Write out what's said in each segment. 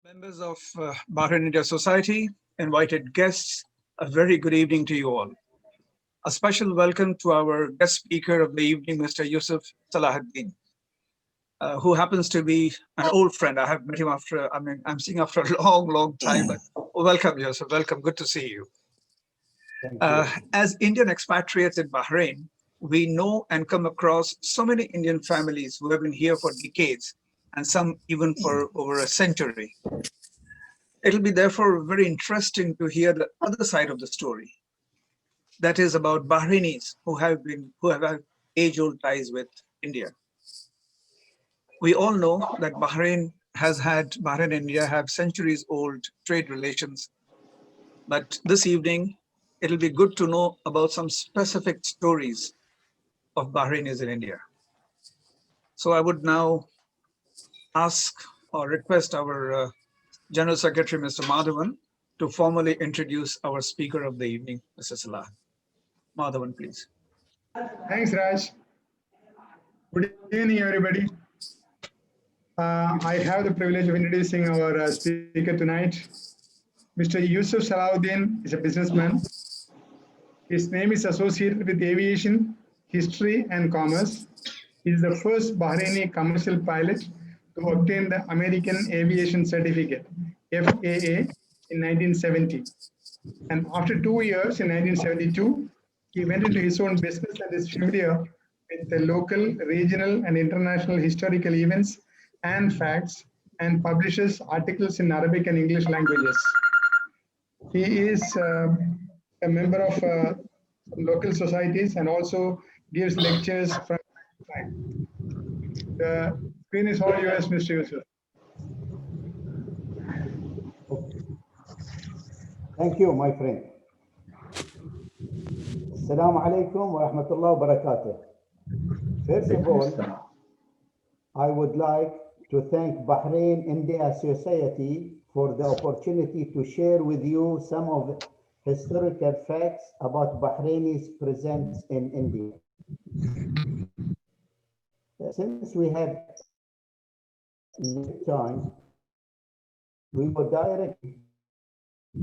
Members of Bahrain India Society, invited guests, a very good evening to you all. A special welcome to our guest speaker of the evening, Mr. Yousuf Salahuddin, who happens to be an old friend. I have met him I'm seeing after a long, long time, but welcome, Yousuf. Welcome. Good to see you. Thank you. As Indian expatriates in Bahrain, we know and come across so many Indian families who have been here for decades and some even for over a century. It'll be therefore very interesting to hear the other side of the story. That is about Bahrainis who have had age-old ties with India. We all know that Bahrain and India have centuries-old trade relations. But this evening, it'll be good to know about some specific stories of Bahrainis in India. So I would now ask or request our General Secretary, Mr. Madhavan, to formally introduce our speaker of the evening, Mr. Salah. Madhavan, please. Thanks, Raj. Good evening, everybody. I have the privilege of introducing our speaker tonight. Mr. Yousuf Salahuddin is a businessman. His name is associated with aviation, history, and commerce. He is the first Bahraini commercial pilot to obtain the American Aviation Certificate, FAA, in 1970. And after 2 years, in 1972, he went into his own business and is familiar with the local, regional, and international historical events and facts, and publishes articles in Arabic and English languages. He is a member of local societies and also gives lectures from time. The screen is all yours, Mr. Yousuf. Thank you, my friend. Assalamu alaikum wa rahmatullahi wa barakatuh. First of all, I would like to thank Bahrain India Society for the opportunity to share with you some of the historical facts about Bahrainis presence in India. Since we have time, we go directly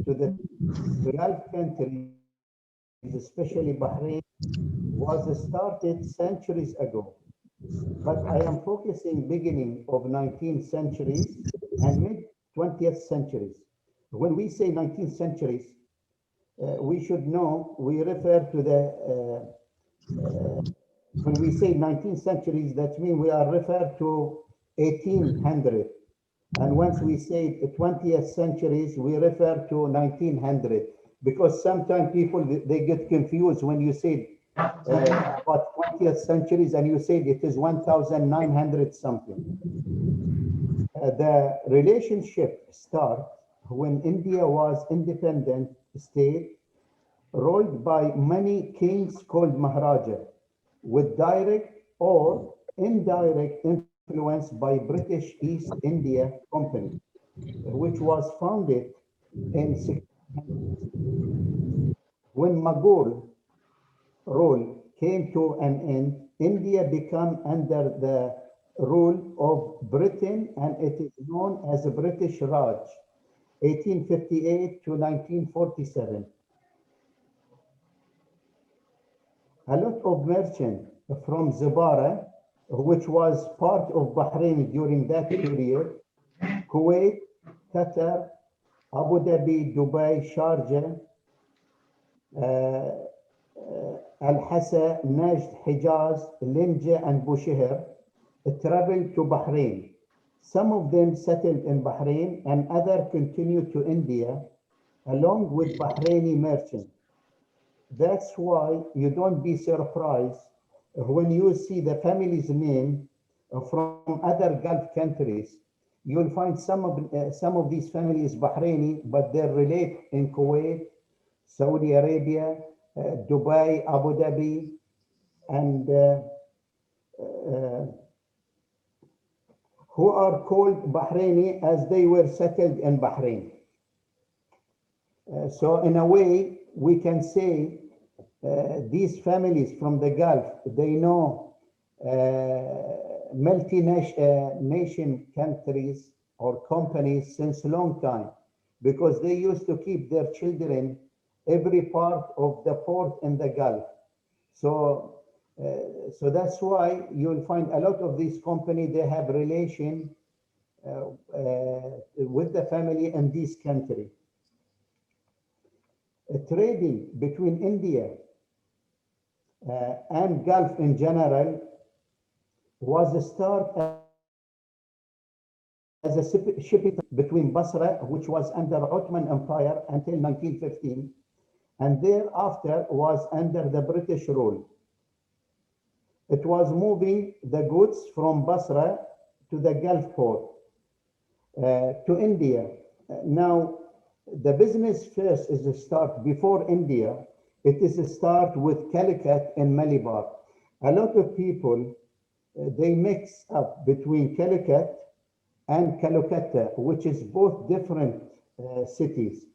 to the Gulf countries, especially Bahrain, was started centuries ago. But I am focusing beginning of 19th centuries and mid-20th centuries. When we say 19th centuries, we should know we refer to the, when we say 19th centuries, that means we are referred to 1800. And once we say 20th centuries, we refer to 1900, because sometimes people, they get confused when you say about 20th centuries and you said it is 1900 something. The relationship starts when India was independent state ruled by many kings called Maharaja, with direct or indirect influence by British East India Company, which was founded in 1600. When Mughal rule came to an end, India became under the rule of Britain, and it is known as the British Raj, 1858 to 1947. A lot of merchants from Zibara, which was part of Bahrain during that period, Kuwait, Qatar, Abu Dhabi, Dubai, Sharjah, Al-Hassa, Najd, Hijaz, Linja, and Bushehr traveled to Bahrain. Some of them settled in Bahrain and others continued to India along with Bahraini merchants. That's why you don't be surprised when you see the family's name from other Gulf countries. You'll find some of these families Bahraini, but they relate in Kuwait, Saudi Arabia, Dubai, Abu Dhabi, and who are called Bahraini as they were settled in Bahrain. So in a way, we can say these families from the Gulf, they know multi-nation countries or companies since a long time, because they used to keep their children every part of the port in the Gulf. So, so that's why you'll find a lot of these companies, they have relation with the family in this country. Trading between India and Gulf in general was started as a shipping between Basra, which was under Ottoman Empire until 1915, and thereafter was under the British rule. It was moving the goods from Basra to the Gulf port, to India. Now, the business first is a start before India. It is a start with Calicut and Malabar. A lot of people, they mix up between Calicut and Calcutta, which is both different cities.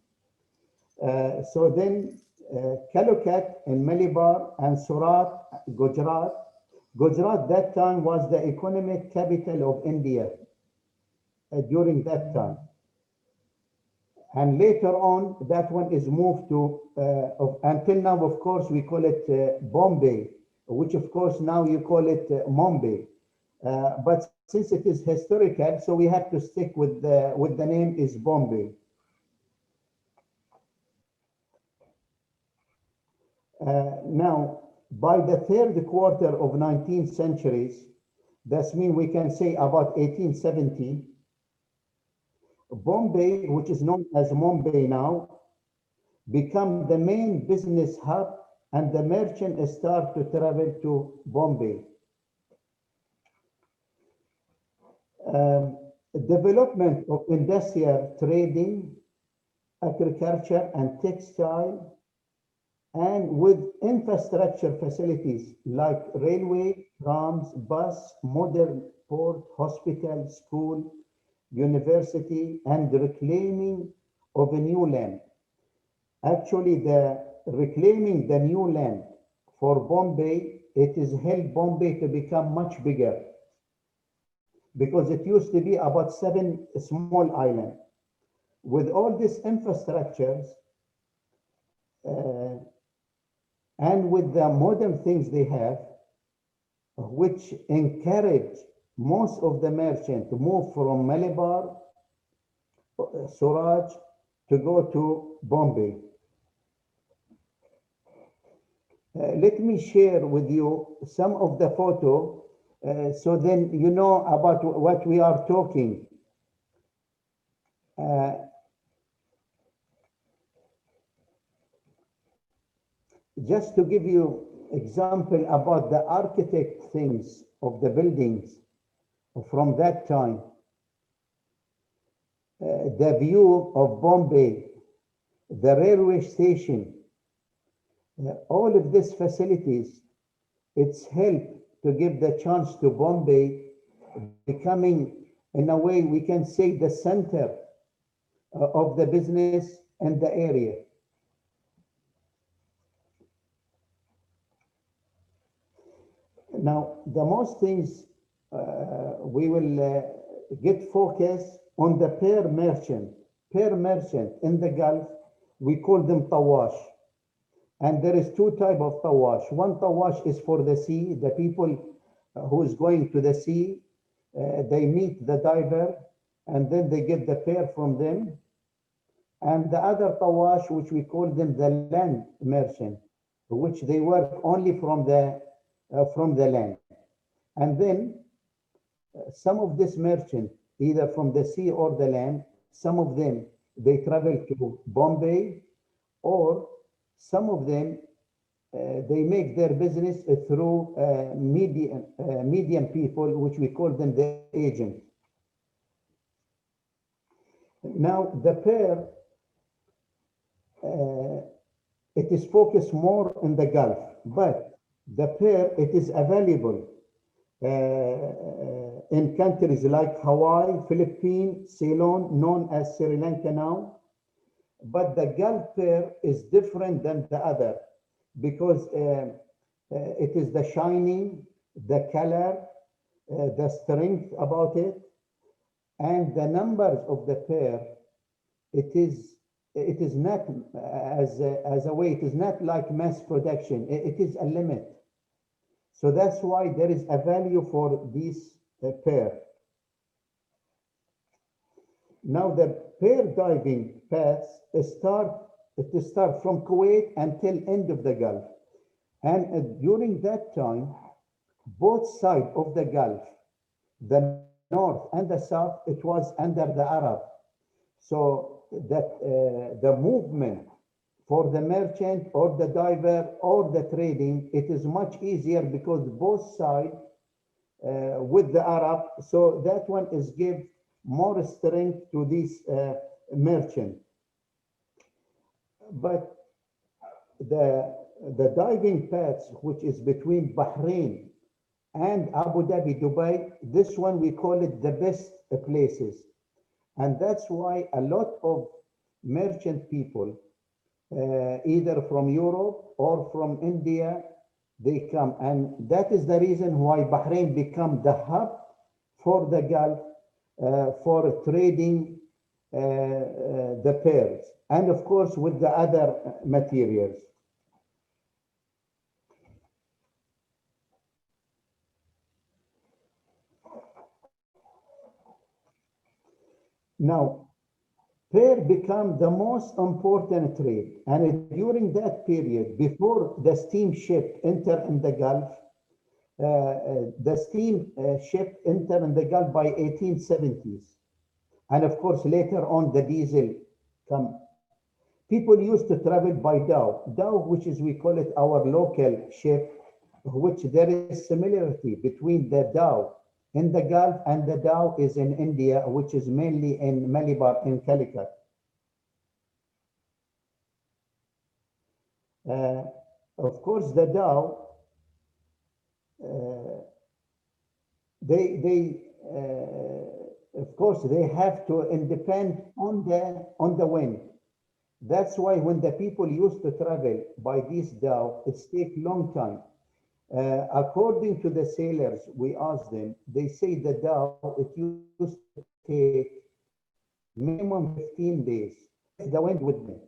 So then Calicut and Malabar and Surat, Gujarat. Gujarat that time was the economic capital of India during that time. And later on, that one is moved to, until now, of course, we call it Bombay, which of course now you call it Mumbai. But since it is historical, so we have to stick with the name is Bombay. Now, by the third quarter of 19th centuries, that's mean we can say about 1870, Bombay, which is known as Mumbai now, become the main business hub, and the merchants start to travel to Bombay. Development of industrial trading, agriculture and textile, and with infrastructure facilities like railway, trams, bus, modern port, hospital, school, university, and reclaiming of a new land. Actually, the reclaiming the new land for Bombay, it has helped Bombay to become much bigger, because it used to be about 7 small islands. With all these infrastructures and with the modern things they have, which encourage most of the merchants to move from Malabar, Suraj, to go to Bombay. Let me share with you some of the photo, so then you know about what we are talking. Just to give you example about the architect things of the buildings from that time, the view of Bombay, the railway station, all of these facilities, it's helped to give the chance to Bombay becoming, in a way, we can say the center of the business and the area. Now, the most things we will get focus on the per merchant. Per merchant in the Gulf, we call them tawash. And there is two types of tawash. One tawash is for the sea, the people who is going to the sea, they meet the diver and then they get the pair from them. And the other tawash, which we call them the land merchant, which they work only from the land. And then some of this merchant, either from the sea or the land, some of them, they travel to Bombay, or some of them, they make their business through medium people, which we call them the agent. Now, the pair, it is focused more in the Gulf, but the pair, it is available in countries like Hawaii, Philippines, Ceylon, known as Sri Lanka now. But the Gulf pair is different than the other, because it is the shining, the color, the strength about it. And the numbers of the pair, it is not as a way, it is not like mass production. It is a limit. So that's why there is a value for this pair. Now the pair diving paths start from Kuwait until end of the Gulf. And during that time, both sides of the Gulf, the north and the south, it was under the Arab. So that the movement for the merchant or the diver or the trading, it is much easier because both sides with the Arab. So that one is give more strength to this merchant. But the diving paths, which is between Bahrain and Abu Dhabi, Dubai, this one we call it the best places. And that's why a lot of merchant people, either from Europe or from India, they come. And that is the reason why Bahrain become the hub for the Gulf for trading the pearls. And of course, with the other materials. Now, pearl become the most important trade. And during that period, before the steamship enter in the Gulf, the steamship enter in the Gulf by 1870s. And of course, later on, the diesel come. People used to travel by dhow. Dhow, which is, we call it our local ship, which there is similarity between the dhow in the Gulf and the dhow is in India, which is mainly in Malabar in Calicut. Of course, the dhow, of course, they have to depend on the wind. That's why when the people used to travel by this dhow, it takes long time. According to the sailors, we asked them, they say the dhow, it used to take minimum 15 days. The wind with them.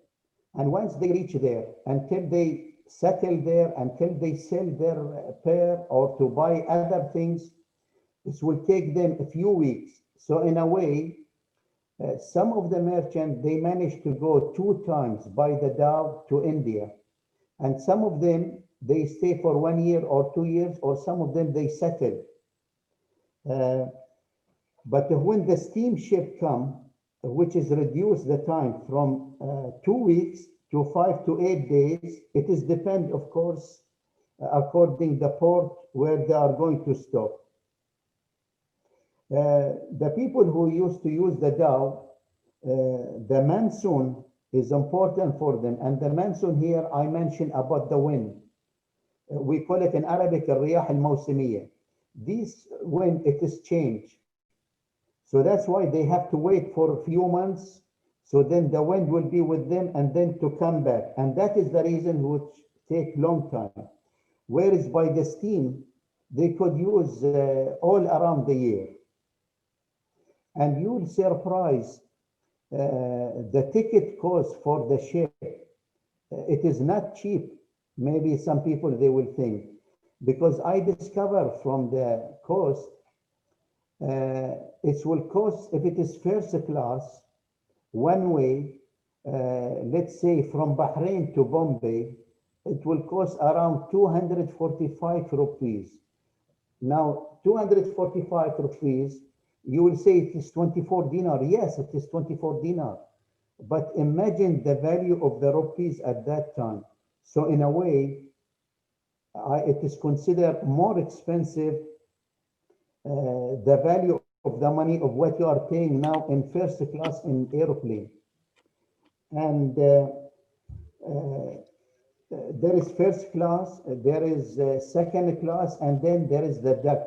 And once they reach there, until they settle there, until they sell their pair or to buy other things, this will take them a few weeks. So in a way, some of the merchants, they managed to go 2 times by the dhow to India. And some of them, they stay for 1 year or 2 years, or some of them, they settle. But when the steamship come, which is reduced the time from 2 weeks to 5 to 8 days, it is depend, of course, according the port where they are going to stop. The people who used to use the dhow, the monsoon is important for them. And the monsoon here, I mentioned about the wind. We call it in Arabic, الرياح الموسمية. This wind, it is changed. So that's why they have to wait for a few months. So then the wind will be with them and then to come back. And that is the reason which take long time. Whereas by the steam, they could use all around the year. And you'll surprise the ticket cost for the ship. It is not cheap. Maybe some people, they will think. Because I discover from the cost, it will cost, if it is first class, one way, let's say from Bahrain to Bombay, it will cost around 245 rupees. Now, 245 rupees, you will say it is 24 dinar. Yes, it is 24 dinar. But imagine the value of the rupees at that time. So in a way, it is considered more expensive, the value of the money of what you are paying now in first class in airplane. And there is first class, there is second class, and then there is the deck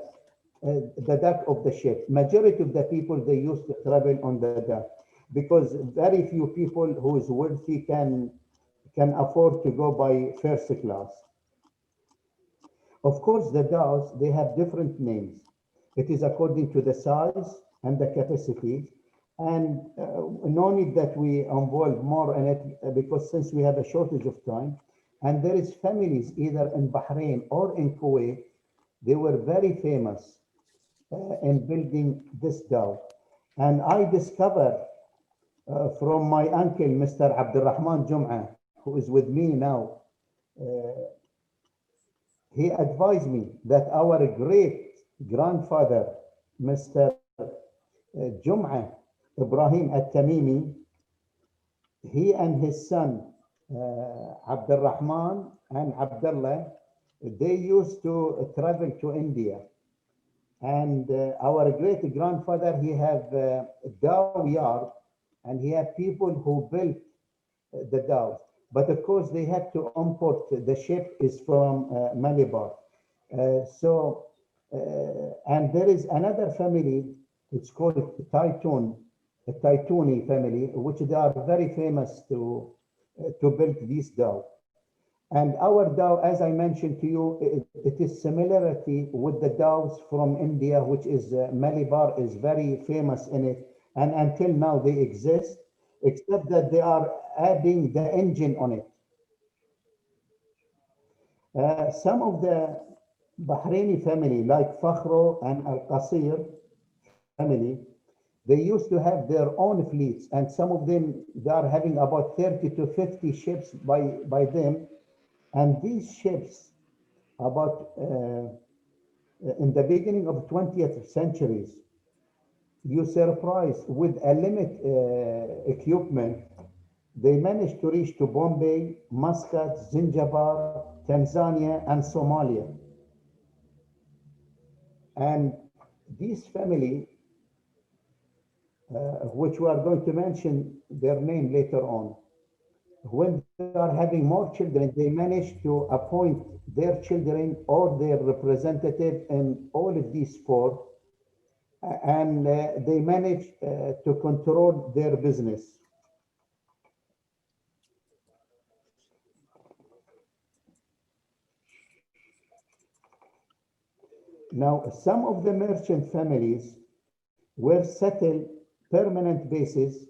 of the ship. Majority of the people, they used to travel on the deck because very few people who is wealthy can afford to go by first class. Of course, the dhows, they have different names. It is according to the size and the capacity. And no need that we involve more in it because since we have a shortage of time, and there is families either in Bahrain or in Kuwait, they were very famous in building this dhow. And I discovered from my uncle, Mr. Abdurrahman Jum'ah, who is with me now, he advised me that our great grandfather, Mr. Jum'ah Ibrahim at-Tamimi, he and his son Abdurrahman and Abdullah, they used to travel to India. And our great grandfather, he have a dhow yard, and he had people who built the dhows. But of course, they had to import. The ship is from Malabar. And there is another family. It's called Taitun, the Taituni family, which they are very famous to build these dhow. And our dhow, as I mentioned to you, it is similarity with the dhows from India, which is Malabar is very famous in it. And until now they exist, except that they are adding the engine on it. Some of the Bahraini family, like Fakhro and Al-Qasir family, they used to have their own fleets, and some of them, they are having about 30 to 50 ships by them. And these ships, about in the beginning of 20th centuries, you surprised with a limit equipment, they managed to reach to Bombay, Muscat, Zanzibar, Tanzania, and Somalia. And this family, which we are going to mention their name later on, when they are having more children, they manage to appoint their children or their representative in all of these four, and they manage to control their business. Now, some of the merchant families were settled permanent basis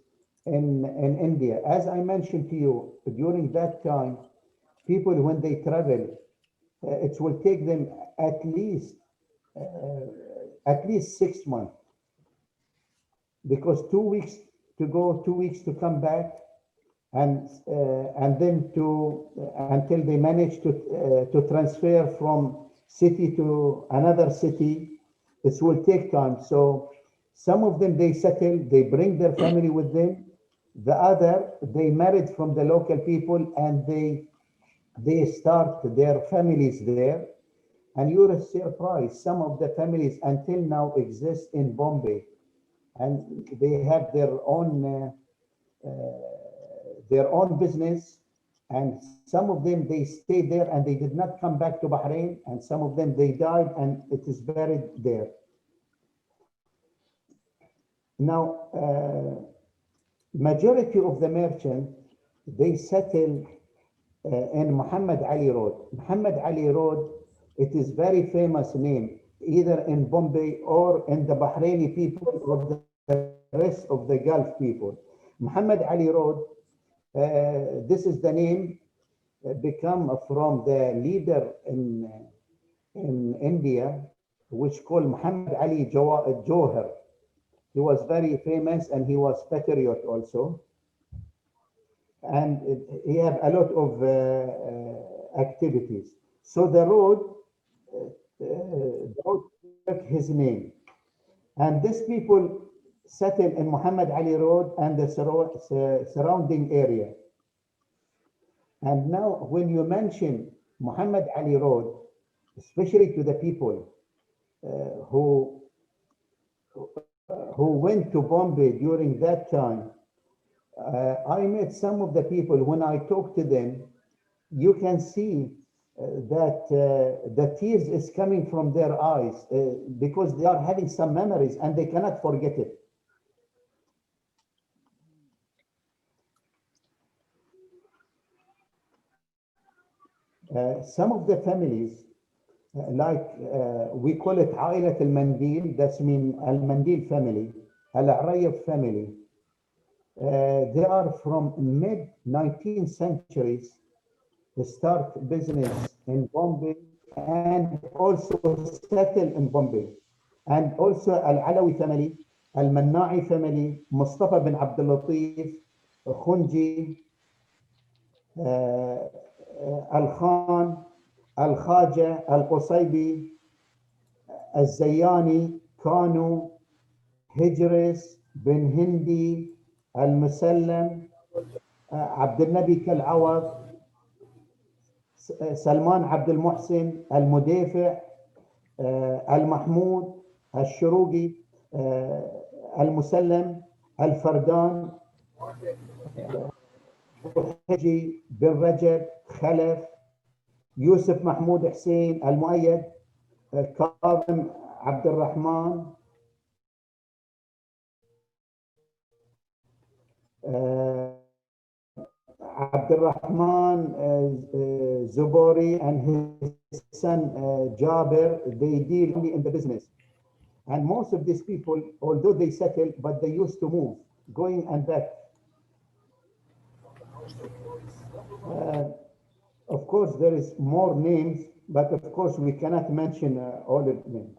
in India. As I mentioned to you, during that time, people, when they travel, it will take them at least 6 months, because 2 weeks to go, 2 weeks to come back, and then until they manage to transfer from city to another city, it will take time. So some of them, they settle, they bring their family with them. The other, they married from the local people, and they start their families there. And you're surprised, some of the families until now exist in Bombay, and they have their own business. And some of them, they stayed there and they did not come back to Bahrain, and some of them, they died and it is buried there. Now, majority of the merchants, they settle in Muhammad Ali Road. Muhammad Ali Road, it is very famous name, either in Bombay or in the Bahraini people or the rest of the Gulf people. Muhammad Ali Road, this is the name become from the leader in India, which called Muhammad Ali Johar. He was very famous and he was patriot also. And he had a lot of activities. So the road took his name. And these people settled in Muhammad Ali Road and the surrounding area. And now when you mention Muhammad Ali Road, especially to the people who went to Bombay during that time, I met some of the people. When I talk to them, you can see that the tears is coming from their eyes because they are having some memories and they cannot forget it. Some of the families, we call it عائلة المنديل, that's mean المنديل family, العريف family. They are from mid 19th centuries. They start business in Bombay and also settle in Bombay. And also Al-Alawi family, Al-Manna'i family, Mustafa bin Abdul Latif, Khunji, Al-Khan, Al-Khaja, Al-Qusaybi, Al-Zayyani, Kanu, Hijris, bin Hindi, Al-Musallam, Abdul Nabi Kal-Awad, سلمان عبد المحسن, المدافع, المحمود, الشروقي, المسلم, الفردان, حجي, بن رجب, خلف, يوسف محمود حسين, المؤيد, كاظم عبد الرحمن, Abdurrahman Zubori and his son Jabir, they deal only in the business. And most of these people, although they settled, but they used to move, going and back. Of course, there is more names, but of course we cannot mention all of them.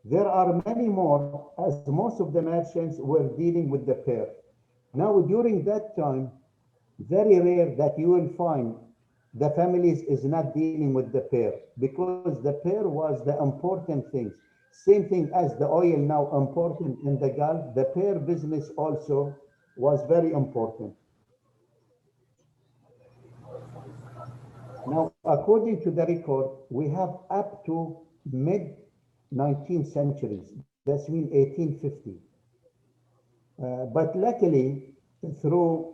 There are many more, as most of the merchants were dealing with the pair. Now, during that time, very rare that you will find the families is not dealing with the pair, because the pair was the important things. Same thing as the oil now important in the Gulf, the pair business also was very important. Now, according to the record, we have up to mid 19th centuries, that's mean 1850. But luckily, through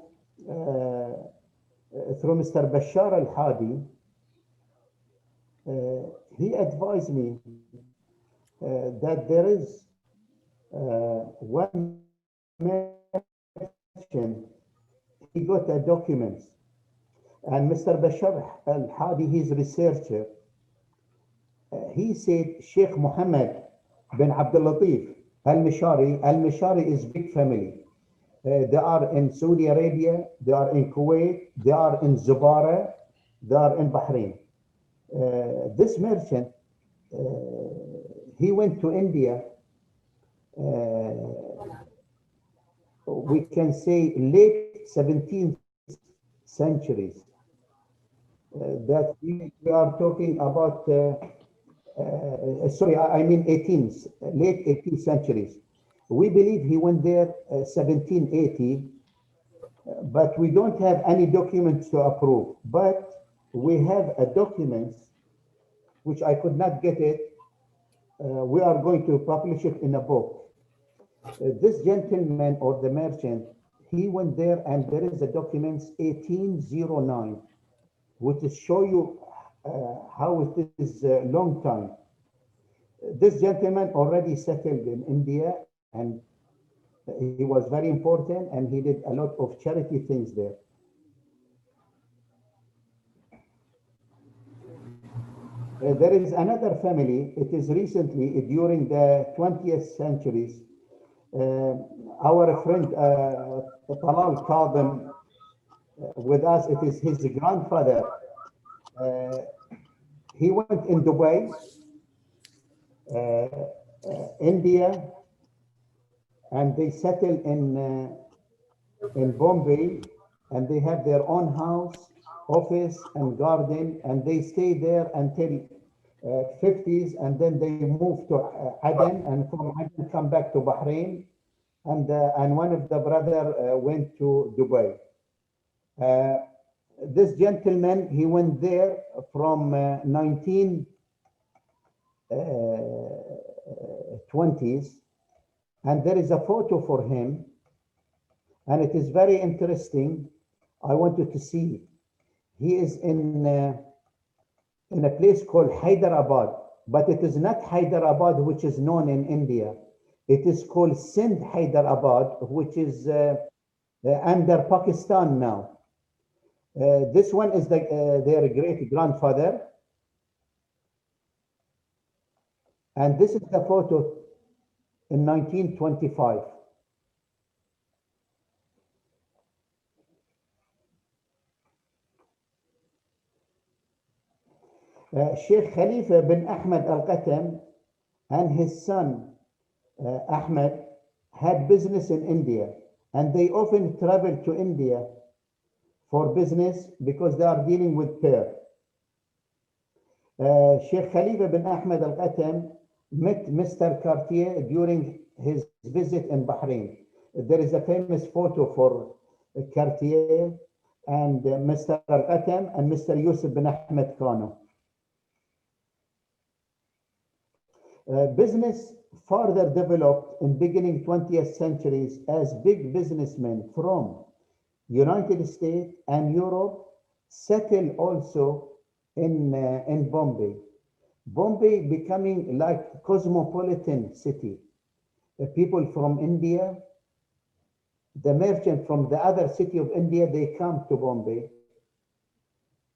Mr. Bashar al-Hadi, he advised me that there is one merchant, he got a document, and Mr. Bashar al-Hadi, his researcher, he said Sheikh Muhammad bin Abdul Latif al-Mishari is big family. They are in Saudi Arabia, they are in Kuwait, they are in Zubara, they are in Bahrain. This merchant, he went to India, we can say late 17th centuries. That we are talking about, sorry, I mean 18th, late 18th centuries. We believe he went there 1780, but we don't have any documents to approve. But we have a document, which I could not get it. We are going to publish it in a book. This gentleman or the merchant, he went there, and there is a document 1809, which is show you how it is a long time. This gentleman already settled in India, and he was very important, and he did a lot of charity things there. There is another family. It is recently, during the 20th centuries, our friend Talal Kadhim with us, it is his grandfather. He went in Dubai, India, and they settled in Bombay, and they have their own house, office, and garden, and they stay there until 50s, and then they move to Aden, and from Aden come back to Bahrain, and one of the brother went to Dubai. This gentleman, he went there from 1920s, and there is a photo for him, and it is very interesting. I wanted to see. He is in a place called Hyderabad, but it is not Hyderabad, which is known in India. It is called Sindh Hyderabad, which is under Pakistan now. This one is their great grandfather. And this is the photo in 1925. Sheikh Khalifa bin Ahmed Al Qatam and his son Ahmed had business in India, and they often travel to India for business because they are dealing with pearl. Sheikh Khalifa bin Ahmed Al Qatam met Mr. Cartier during his visit in Bahrain. There is a famous photo for Cartier and Mr. Al Qatam and Mr. Yousuf bin Ahmed Kano. Business further developed in beginning 20th centuries as big businessmen from United States and Europe settled also in Bombay. Bombay becoming like cosmopolitan city. People from India, the merchant from the other city of India, they come to Bombay.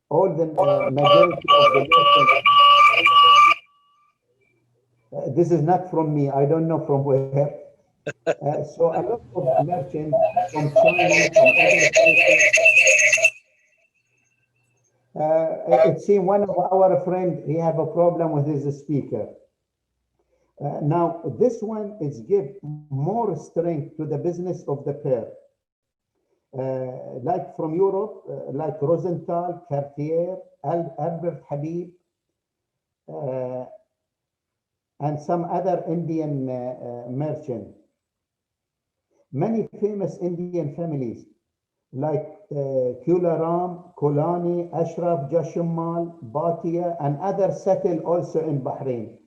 All the majority of the merchants. This is not from me. I don't know from where. So a lot of merchants from China, from other places. It seems one of our friend, he have a problem with his speaker. Now, this one is give more strength to the business of the pearl. Like from Europe, like Rosenthal, Cartier, Albert Habib, and some other Indian merchant. Many famous Indian families like Kularam, Kolani, Ashraf, Jashumal, Bhatia, and others settle also in Bahrain.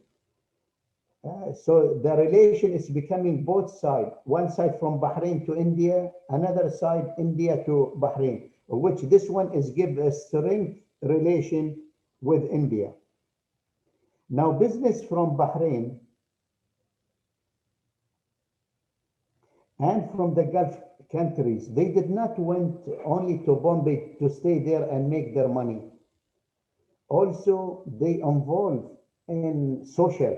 So the relation is becoming both sides, one side from Bahrain to India, another side India to Bahrain, which this one is give a strength relation with India. Now business from Bahrain and from the Gulf countries, they did not went only to Bombay to stay there and make their money. Also, they involve in social,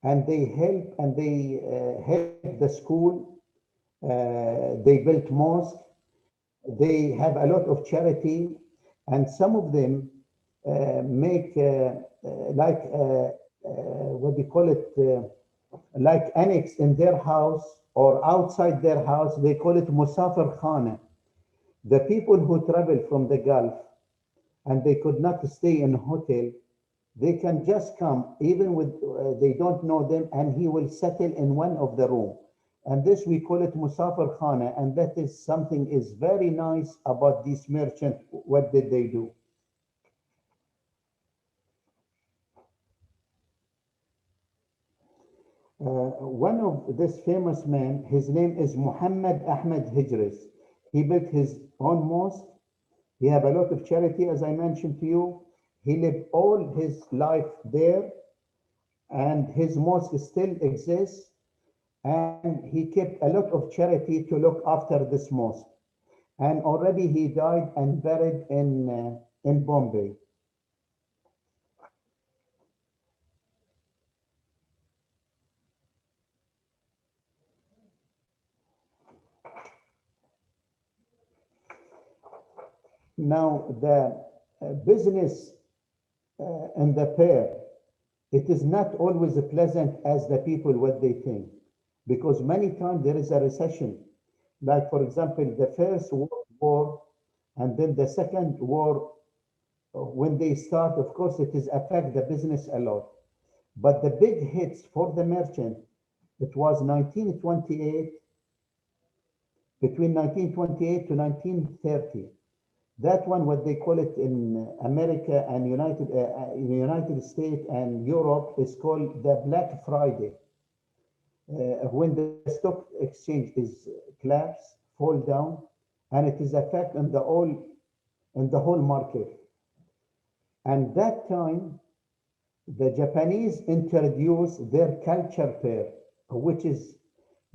and they help the school. They built mosque. They have a lot of charity, and some of them make like what do you call it? Like annex in their house or outside their house. They call it Musafir Khana. The people who travel from the Gulf and they could not stay in a hotel, they can just come, even with they don't know them, and he will settle in one of the room. And this we call it Musafir Khana, and that is something is very nice about this merchant. What did they do? One of this famous man, his name is Muhammad Ahmed Hijris. He built his own mosque. He have a lot of charity, as I mentioned to you. He lived all his life there, and his mosque still exists. And he kept a lot of charity to look after this mosque. And already he died and buried in Bombay. Now, the business and the pair, it is not always pleasant as the people what they think, because many times there is a recession. Like, for example, the First World War and then the Second War, when they start, of course, it is affect the business a lot. But the big hits for the merchant, it was 1928, between 1928 to 1930. That one, what they call it in America and United States and Europe, is called the Black Friday. When the stock exchange is collapse, fall down, and it is effect on the whole market. And that time, the Japanese introduced their culture pair, which is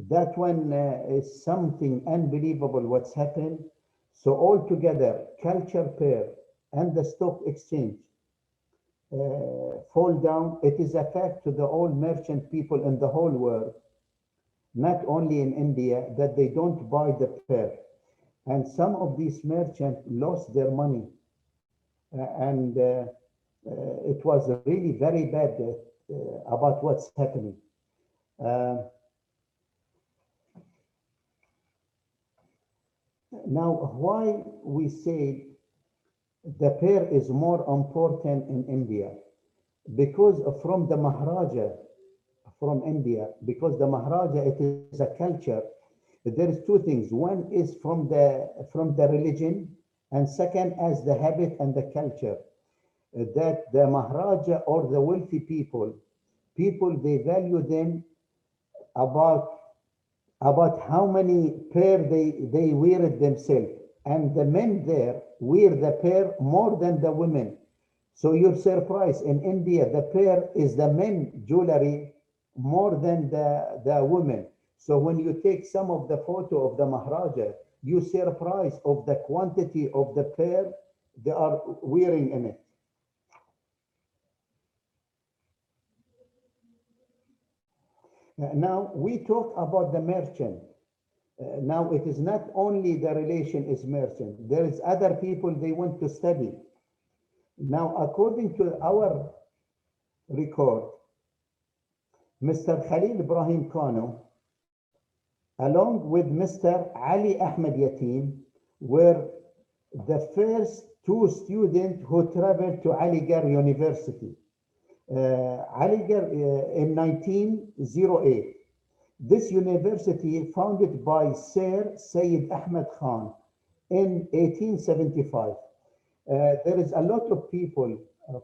that one is something unbelievable what's happened. So altogether, culture pair and the stock exchange fall down, it is a fact to the all merchant people in the whole world, not only in India, that they don't buy the pearl. And some of these merchants lost their money. And it was really very bad about what's happening. Now, why we say the pearl is more important in India? Because from the Maharaja from India, because the Maharaja, it is a culture. There is two things. One is from the religion, and second as the habit and the culture. That the Maharaja or the wealthy people they value them about how many pair they wear it themselves, and the men there wear the pair more than the women. So you're surprised in India the pair is the men jewelry more than the women. So when you take some of the photo of the Maharaja, you surprised of the quantity of the pair they are wearing in it. Now we talk about the merchant. Now it is not only the relation is merchant. There is other people they want to study. Now according to our record, Mr. Khalil Ibrahim Kano, along with Mr. Ali Ahmed Yatim, were the first two students who traveled to Aligarh University. Aligarh in 1908. This university founded by Sir Sayyid Ahmed Khan in 1875. There is a lot of people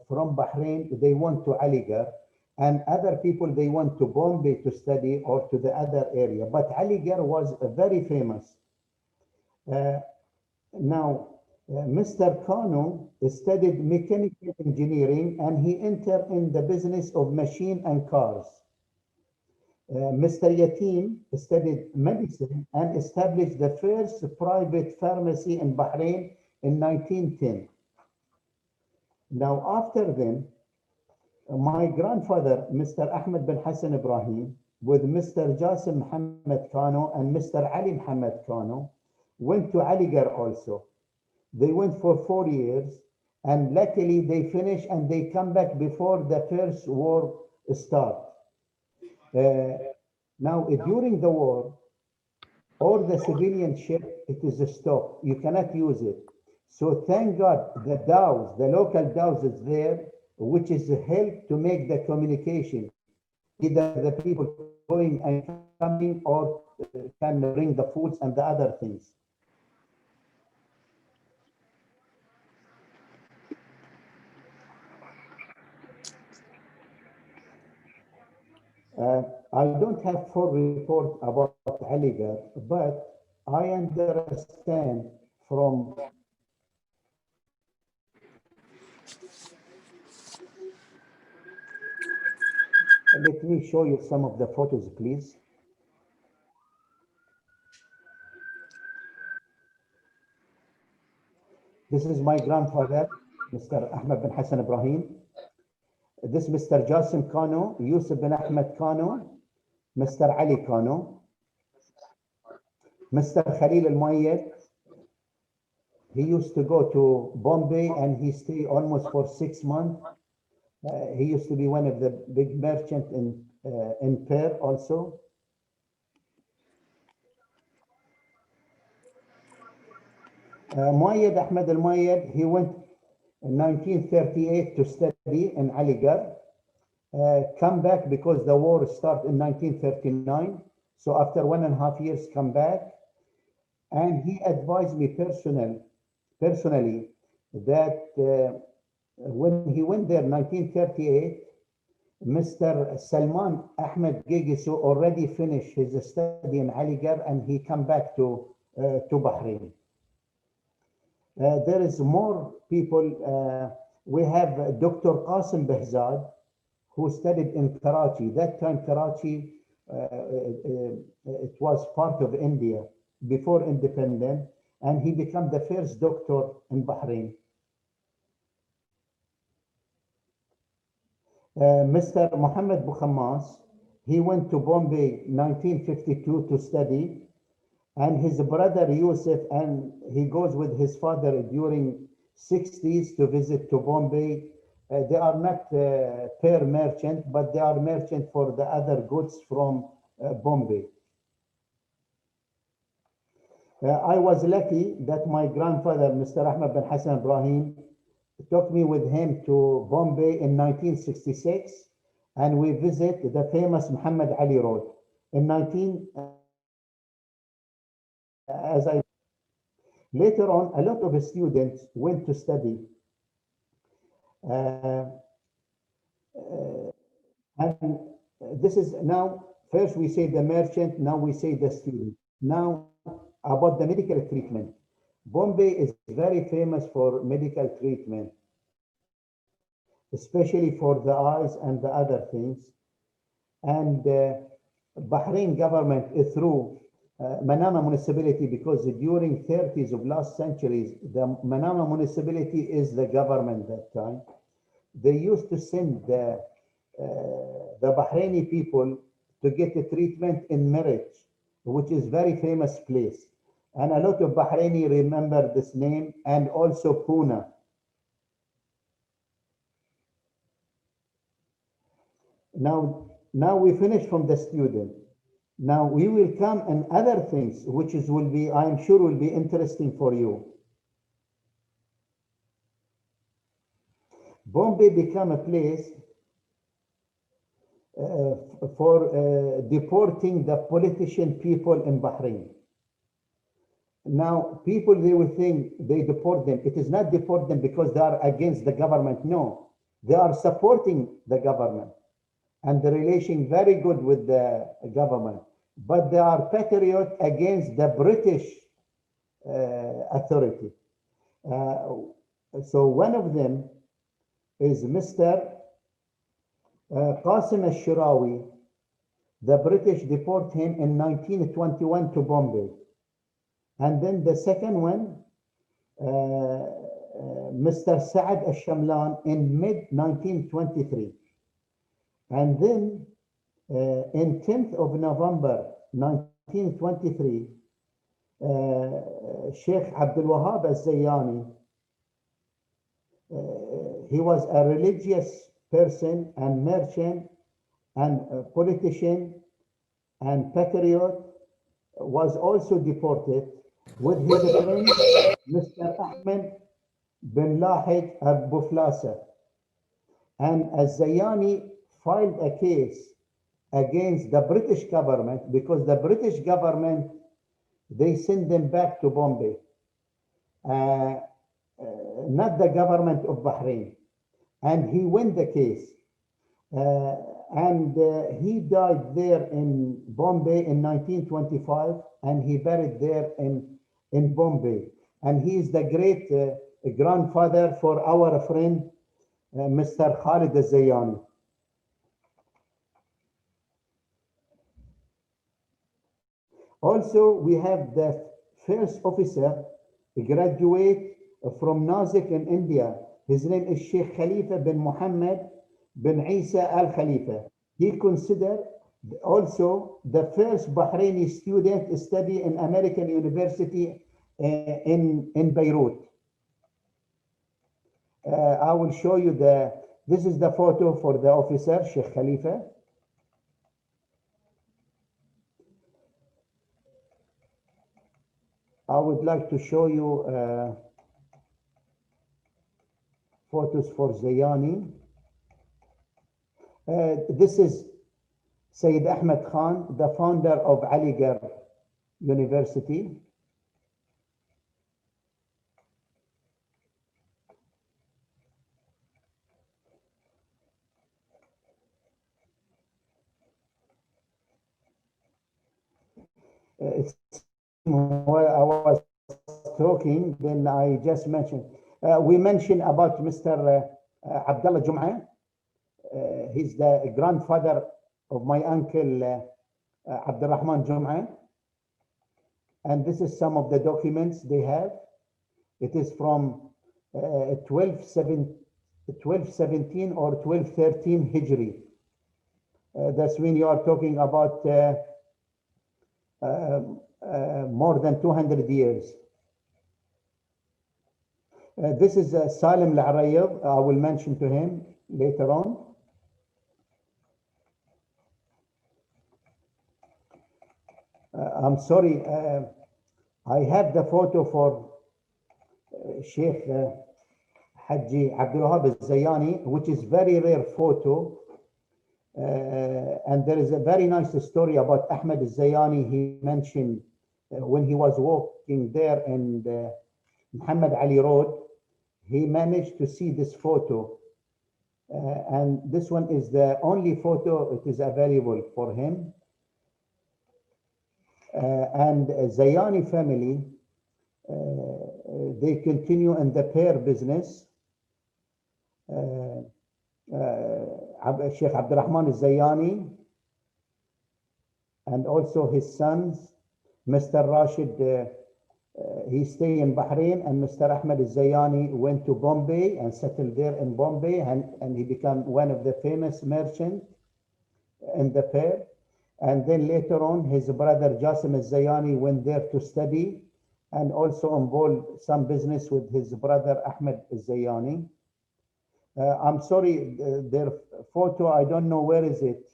from Bahrain, they went to Aligarh, and other people, they went to Bombay to study or to the other area. But Aligarh was very famous. Now, Mr. Kano studied mechanical engineering and he entered in the business of machine and cars. Mr. Yatim studied medicine and established the first private pharmacy in Bahrain in 1910. Now, after them, my grandfather, Mr. Ahmed bin Hassan Ibrahim, with Mr. Jasim Muhammad Kano and Mr. Ali Muhammad Kano, went to Aligarh also. They went for 4 years, and luckily they finished and they come back before the first war start. Now, during the war, all the civilian ship, it is stopped. You cannot use it. So thank God the dhows, the local dhows is there, which is help to make the communication, either the people going and coming or can bring the foods and the other things. I don't have full report about Aligarh, but I understand from let me show you some of the photos, please. This is my grandfather, Mr. Ahmed bin Hassan Ibrahim. This Mr. Jasim Kano, Yousuf bin Ahmed Kano, Mr. Ali Kano, Mr. Khalil Al-Muayyad. He used to go to Bombay and he stayed almost for 6 months. He used to be one of the big merchants in Perth also. Muayyad Ahmed Al-Muayyad, he went in 1938 to study in Aligarh. Come back because the war started in 1939. So after 1.5 years, come back. And he advised me personally that when he went there in 1938, Mr. Salman Ahmed Gegisu already finished his study in Aligarh and he come back to Bahrain. There is more people. We have Dr. Qasim Behzad, who studied in Karachi. That time Karachi, it was part of India before independence, and he became the first doctor in Bahrain. Mr. Mohammed Bukhamas, he went to Bombay 1952 to study, and his brother Yousuf, and he goes with his father during 60s to visit to Bombay. They are not pear merchant, but they are merchant for the other goods from Bombay. I was lucky that my grandfather, Mr. Ahmed bin Hassan Ibrahim, took me with him to Bombay in 1966, and we visit the famous Muhammad Ali Road. In 19, as I later on, a lot of students went to study, and this is now. First we say the merchant, now we say the student. Now about the medical treatment. Bombay is very famous for medical treatment, especially for the eyes and the other things. And Bahrain government through Manama municipality, because during 30s of last centuries, the Manama municipality is the government that time. They used to send the Bahraini people to get a treatment in Merit, which is very famous place. And a lot of Bahraini remember this name, and also Pune. Now we finish from the student. Now we will come and other things, which is will be, I'm sure will be interesting for you. Bombay become a place for deporting the politician people in Bahrain. Now, people, they will think they deport them. It is not deport them because they are against the government. No, they are supporting the government and the relation very good with the government. But they are patriot against the British authority. So one of them is Mr. Qasim al-Shirawi. The British deport him in 1921 to Bombay. And then the second one, Mr. Saad al-Shamlan in mid-1923. And then in 10th of November 1923, Sheikh Abdul Wahab al-Zayani, he was a religious person and merchant and politician and patriot, was also deported with his friend Mr. Ahmed bin Lahid al-Buflasa. And al-Zayani filed a case against the British government because the British government, they send them back to Bombay, not the government of Bahrain. And he won the case. And he died there in Bombay in 1925, and he buried there in Bombay. And he is the great grandfather for our friend, Mr. Khalid al-Zayani. Also, we have the first officer graduate from Nasik in India. His name is Sheikh Khalifa bin Muhammad bin Isa al-Khalifa. He considered also the first Bahraini student study in American University in Beirut. I will show you this is the photo for the officer, Sheikh Khalifa. I would like to show you photos for Zayani. This is Sayyid Ahmed Khan, the founder of Aligarh University. It's while I was talking, then I just mentioned, we mentioned about Mr. Abdullah Jum'ah. He's the grandfather of my uncle Abdurrahman Jum'ah. And this is some of the documents they have. It is from 1270 1217 or 1213 Hijri. That's when you are talking about more than 200 years. This is Salim Al-Arayib. I will mention to him later on. I'm sorry, I have the photo for Sheikh Haji Abdul Wahab al-Zayani, which is very rare photo. And there is a very nice story about Ahmed al-Zayani. He mentioned when he was walking there in the Muhammad Ali Road, he managed to see this photo. And this one is the only photo it is available for him. And Zayani family, they continue in the pear business. Sheikh Abdurrahman al-Zayani and also his sons, Mr. Rashid, he stayed in Bahrain, and Mr. Ahmed al-Zayani went to Bombay and settled there in Bombay, and he became one of the famous merchants in the pear. And then later on, his brother Jasim al-Zayani went there to study and also involved some business with his brother Ahmed al-Zayani. I'm sorry, their photo, I don't know where is it.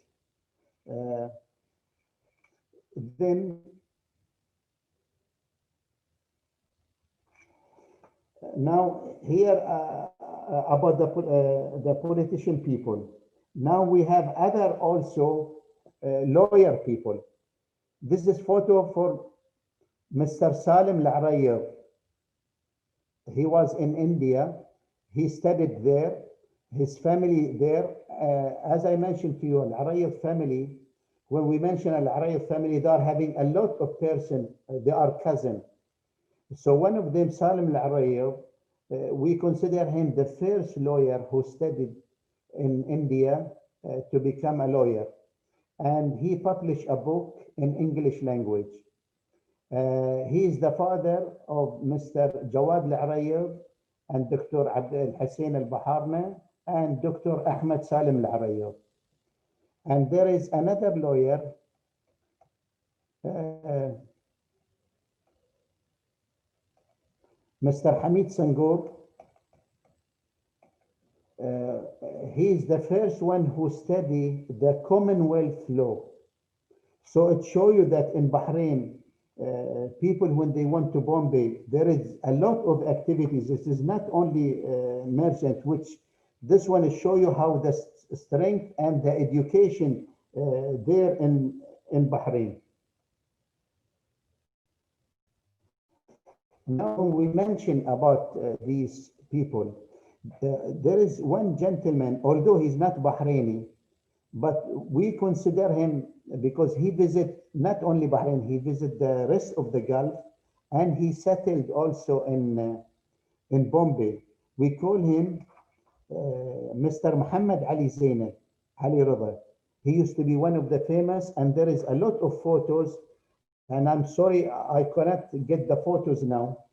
Then now here about the politician people. Now we have other also lawyer people. This is photo for Mr. Salim Al-Arayib. He was in India. He studied there. His family there. As I mentioned to you, Al-Arayib family, when we mention Al-Arayib family, they are having a lot of person, they are cousins. So one of them, Salim Al-Arayib, we consider him the first lawyer who studied in India to become a lawyer. And he published a book in English language. He is the father of Mr. Jawad Al-Arayib and Dr. Abdul Hussein Al-Baharna and Dr. Ahmed Salim Al-Arayib. And there is another lawyer, Mr. Hamid Sangur. He is the first one who studied the Commonwealth law. So it shows you that in Bahrain, people, when they went to Bombay, there is a lot of activities. This is not only merchant, which this one is show you how the strength and the education there in Bahrain. Now, when we mention about these people, there is one gentleman, although he's not Bahraini, but we consider him because he visit not only Bahrain, he visit the rest of the Gulf, and he settled also in Bombay. We call him Mr. Muhammad Ali Zainab, Ali Rida. He used to be one of the famous, and there is a lot of photos, and I'm sorry I cannot get the photos now.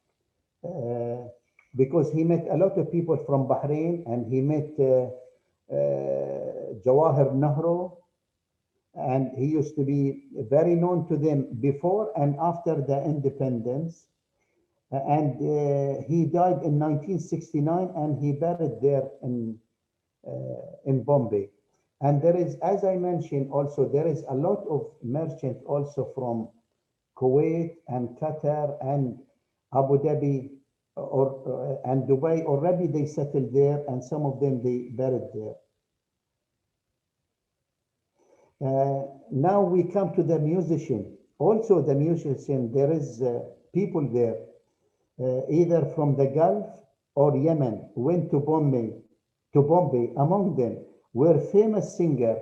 Because he met a lot of people from Bahrain, and he met Jawahir Nehru, and he used to be very known to them before and after the independence. And he died in 1969, and he buried there in Bombay. And there is, as I mentioned, also there is a lot of merchants also from Kuwait and Qatar and Abu Dhabi and Dubai. Already they settled there, and some of them they buried there. Now we come to the musician. Also the musician, there is people there, either from the Gulf or Yemen, went to Bombay. Among them were famous singer.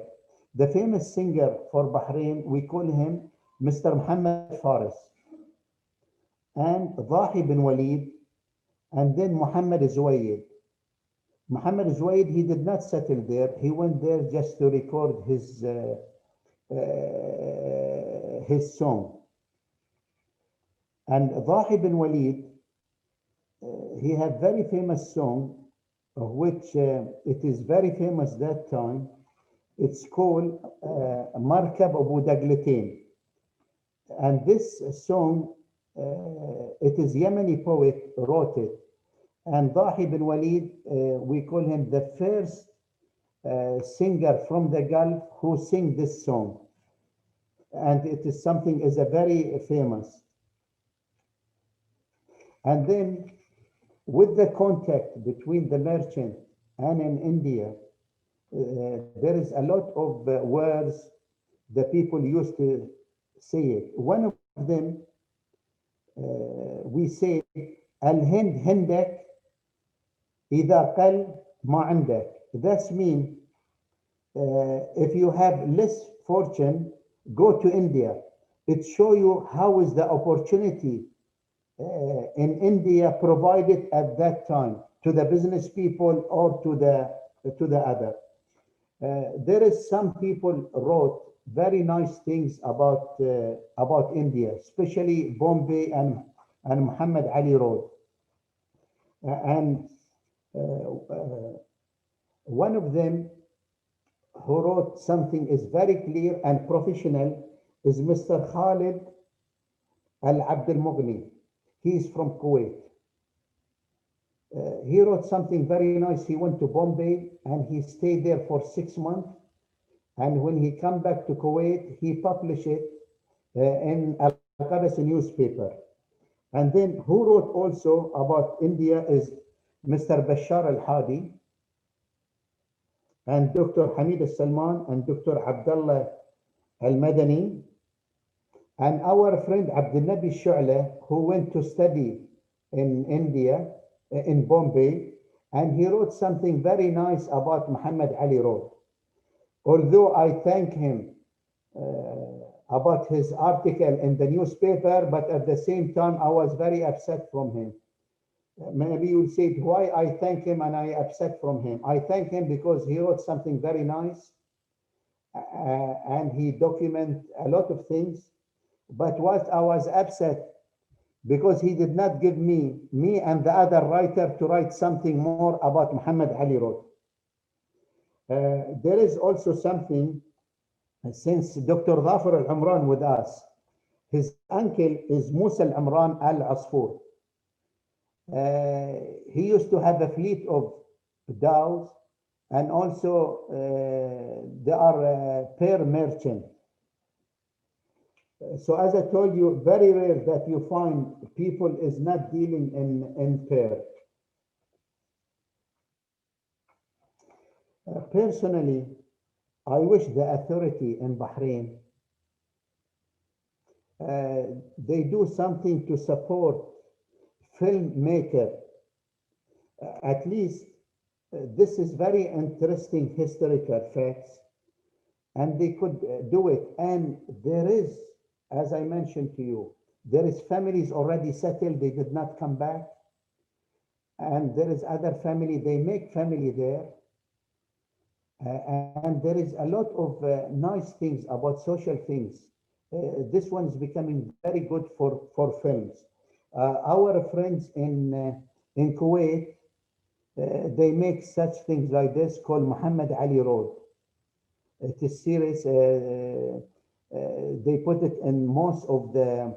The famous singer for Bahrain, we call him Mr. Muhammad Faris, and Dhahi bin Walid, and then Muhammad Zuwayd. Muhammad Zuwayd, he did not settle there. He went there just to record his song. And Dhahi bin Walid, he had very famous song which it is very famous that time. It's called Markab Abu Daglatain. And this song, it is Yemeni poet wrote it. And Dahi bin Walid, we call him the first singer from the Gulf who sing this song. And it is something is a very famous. And then with the contact between the merchant and in India, there is a lot of words the people used to say it. One of them, we say, Al-Hind Hindak إذا قل ما عندك. That's mean if you have less fortune, go to India. It show you how is the opportunity in India provided at that time to the business people or to the other. There is some people wrote very nice things about India, especially Bombay and Muhammad Ali Road. And one of them who wrote something is very clear and professional is Mr. Khalid Al Abd Al Mughni. He is from Kuwait. He wrote something very nice. He went to Bombay and he stayed there for 6 months. And when he come back to Kuwait, he published it in Al Qabas newspaper. And then who wrote also about India is Mr. Bashar Al-Hadi and Dr. Hamid Al-Salman and Dr. Abdullah Al-Madani and our friend Abdul Nabi Shu'la, who went to study in India, in Bombay, and he wrote something very nice about Muhammad Ali Road. Although I thank him about his article in the newspaper, but at the same time, I was very upset from him. Maybe you'll say, why I thank him and I upset from him? I thank him because he wrote something very nice and he documented a lot of things. But what I was upset because he did not give me and the other writer to write something more about Muhammad Ali Road. There is also something, since Dr. Dhafar Al-Umran with us, his uncle is Musa Al-Umran Al-Asfur. He used to have a fleet of dhows and also they are pearl merchant. So as I told you, very rare that you find people is not dealing in pearl. Personally, I wish the authority in Bahrain, they do something to support filmmaker. At least this is very interesting historical facts, and they could do it. And there is, as I mentioned to you, there is families already settled, they did not come back. And there is other family, they make family there. And there is a lot of nice things about social things. This one is becoming very good for films. Our friends in Kuwait, they make such things like this called Muhammad Ali Road. It is serious. They put it in most of the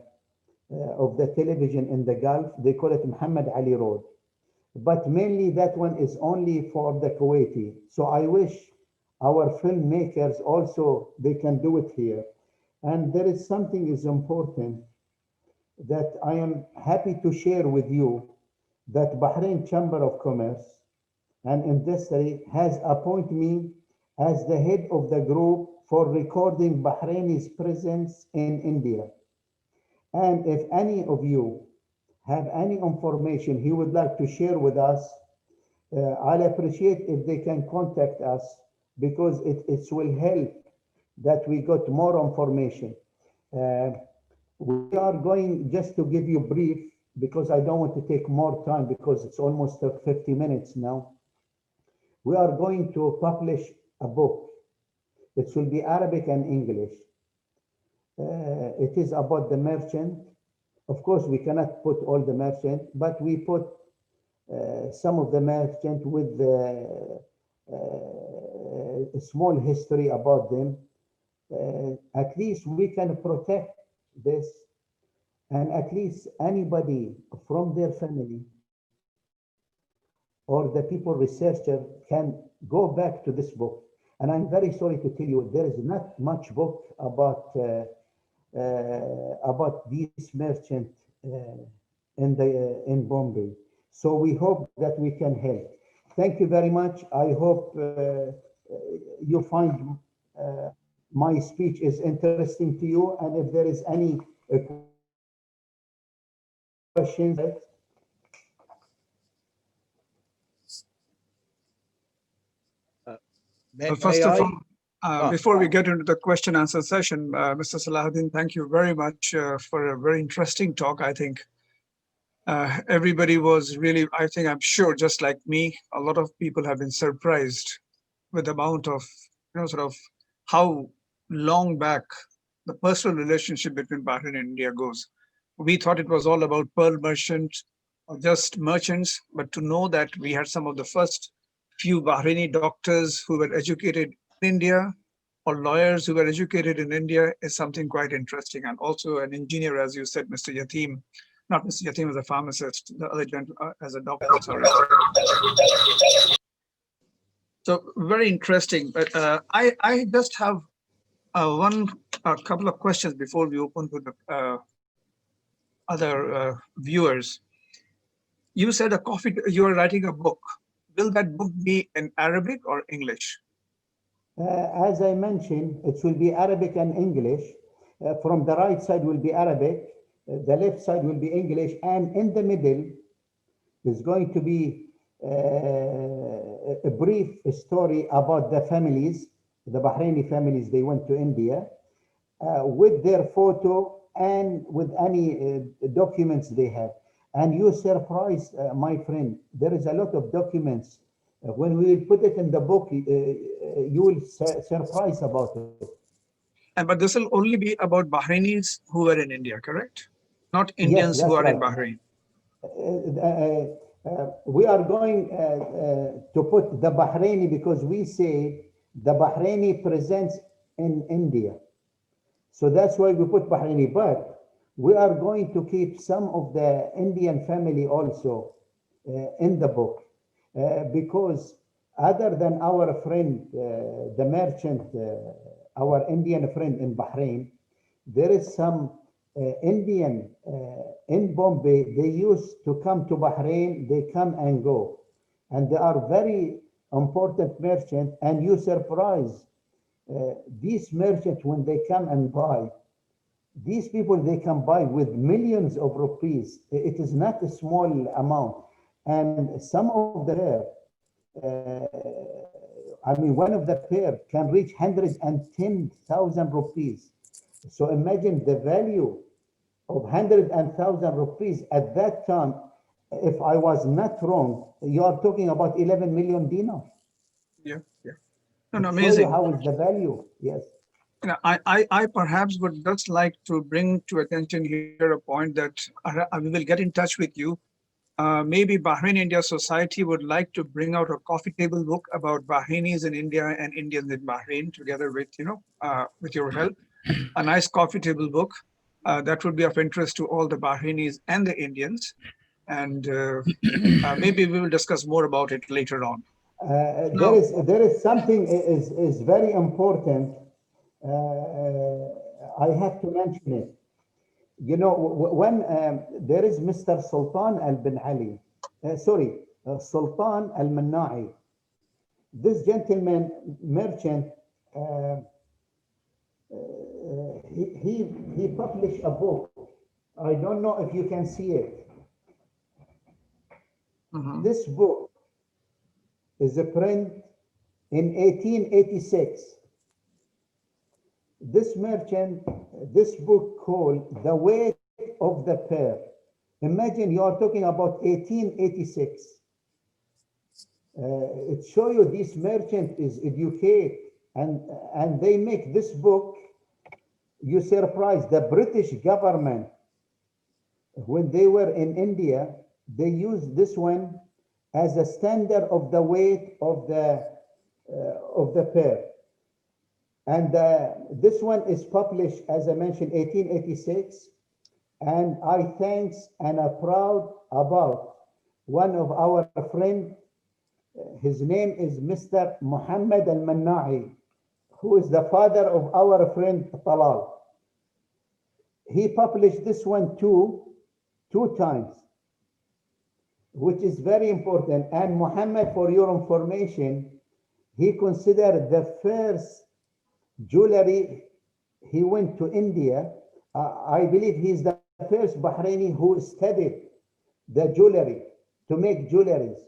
television in the Gulf. They call it Muhammad Ali Road. But mainly that one is only for the Kuwaiti. So I wish our filmmakers also, they can do it here. And there is something is important that I am happy to share with you, that Bahrain Chamber of Commerce and Industry has appointed me as the head of the group for recording Bahrainis Presence in India. And if any of you have any information he would like to share with us, I'll appreciate if they can contact us, because it will help that we got more information. We are going, just to give you brief, because I don't want to take more time because it's almost 50 minutes now. We are going to publish a book. It will be Arabic and English. It is about the merchant. Of course, we cannot put all the merchant, but we put some of the merchants with a small history about them. At least we can protect this, and at least anybody from their family or the people researcher can go back to this book. And I'm very sorry to tell you, there is not much book about these merchants in Bombay. So we hope that we can help. Thank you very much. I hope you find my speech is interesting to you. And if there is any questions. Well, first of all, Ah. before we get into the question answer session, Mr. Salahuddin, thank you very much for a very interesting talk. I think everybody was really, I'm sure, just like me, a lot of people have been surprised with the amount of, sort of how long back the personal relationship between Bahrain and India goes. We thought it was all about pearl merchants or just merchants, but to know that we had some of the first few Bahraini doctors who were educated in India or lawyers who were educated in India is something quite interesting. And also an engineer, as you said, Mr. Yatim, not Mr. Yatim as a pharmacist, the other gentleman as a doctor, sorry. So very interesting, but I just have a couple of questions before we open to the other viewers. You said you are writing a book. Will that book be in Arabic or English? As I mentioned, it will be Arabic and English. From the right side will be Arabic, the left side will be English, and in the middle is going to be a brief story about the families, the Bahraini families, they went to India, with their photo and with any documents they have. And you surprised, my friend, there is a lot of documents. When we put it in the book, you will surprise about it. But this will only be about Bahrainis who were in India, correct? Not Indians Yes, who are right. in Bahrain. We are going to put the Bahraini because we say the Bahrainis Presence in India. So that's why we put Bahraini, but we are going to keep some of the Indian family also in the book because other than our friend, the merchant, our Indian friend in Bahrain, there is some Indian in Bombay. They used to come to Bahrain, they come and go. And they are very important merchants, and you surprise these merchants when they come and buy. These people, they can buy with millions of rupees. It is not a small amount. And some of the pair, one of the pair can reach 110,000 rupees. So imagine the value of 100,000 rupees at that time. If I was not wrong, you are talking about 11 million dinars. Yeah. No, Show you amazing. how is the value, yes. I perhaps would just like to bring to attention here a point that we will get in touch with you. Maybe Bahrain India Society would like to bring out a coffee table book about Bahrainis in India and Indians in Bahrain together with, with your help. A nice coffee table book that would be of interest to all the Bahrainis and the Indians. And maybe we will discuss more about it later on. There is something is very important. I have to mention it. You know, when there is Mr. Sultan Al Bin Ali, Sultan Al Manna'i. This gentleman merchant, he published a book. I don't know if you can see it. Mhm. This book is a print in 1886. This merchant, this book called The Weight of the Pearl. Imagine you are talking about 1886. It shows you this merchant is educated and they make this book. You surprised the British government when they were in India, they used this one as a standard of the weight of the pair. And this one is published, as I mentioned, 1886. And I thanks and are proud about one of our friend. His name is Mr. Muhammad al-Manna'i, who is the father of our friend Talal. He published this one two times, which is very important. And Muhammad, for your information, he considered the first jewelry. He went to India. I believe he's the first Bahraini who studied the jewelry, to make jewelries.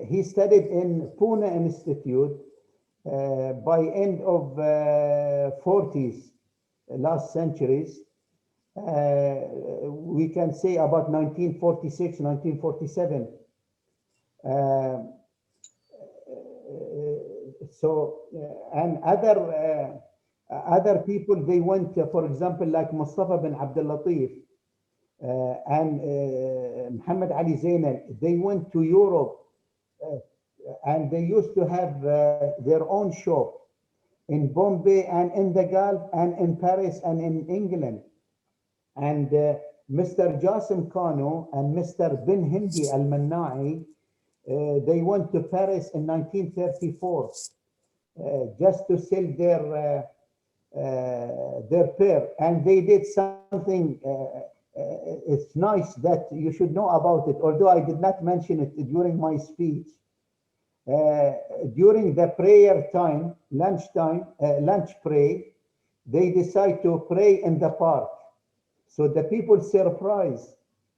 He studied in Pune Institute by end of 40s, last centuries. We can say about 1946, 1947. And other people, they went, for example, like Mustafa bin Abdul Latif and Muhammad Ali Zainal, they went to Europe and they used to have their own shop in Bombay and in the Gulf and in Paris and in England. And Mr. Jasim Kano and Mr. Bin Hindi al-Manna'i, they went to Paris in 1934 just to sell their pair. And they did something, it's nice that you should know about it, although I did not mention it during my speech. During the prayer time, lunch pray, they decide to pray in the park. So the people surprised.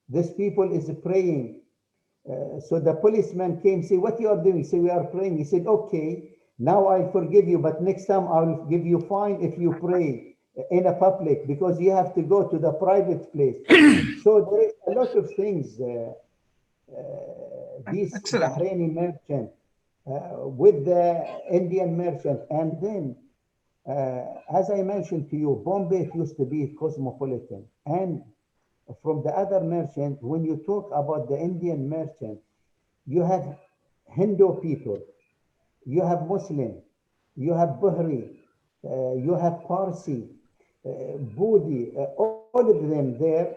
This people is praying. So the policeman came, say, what you are doing? Say, we are praying. He said, okay, now I'll forgive you, but next time I'll give you fine if you pray in a public, because you have to go to the private place. So there is a lot of things. These Excellent. Bahraini merchant with the Indian merchant. And then, as I mentioned to you, Bombay used to be cosmopolitan. And from the other merchant, when you talk about the Indian merchant, you have Hindu people, you have Muslim, you have Bahri, you have Parsi, Budi, all of them there,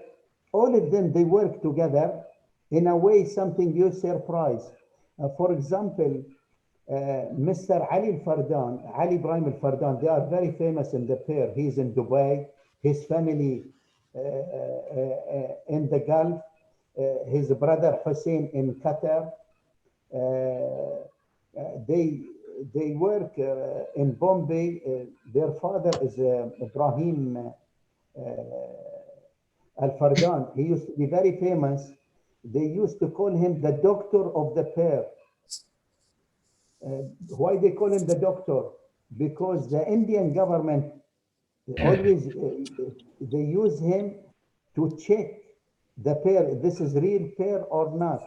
all of them, they work together in a way, something you surprise. For example, Mr. Ali al-Fardan, Ali Ibrahim al-Fardan, they are very famous in the pair. He's in Dubai, his family in the Gulf, his brother Hussein in Qatar. They work in Bombay. Their father is Ibrahim al-Fardan. He used to be very famous. They used to call him the doctor of the pair. Why they call him the doctor? Because the Indian government always, they use him to check the pair, this is real pair or not.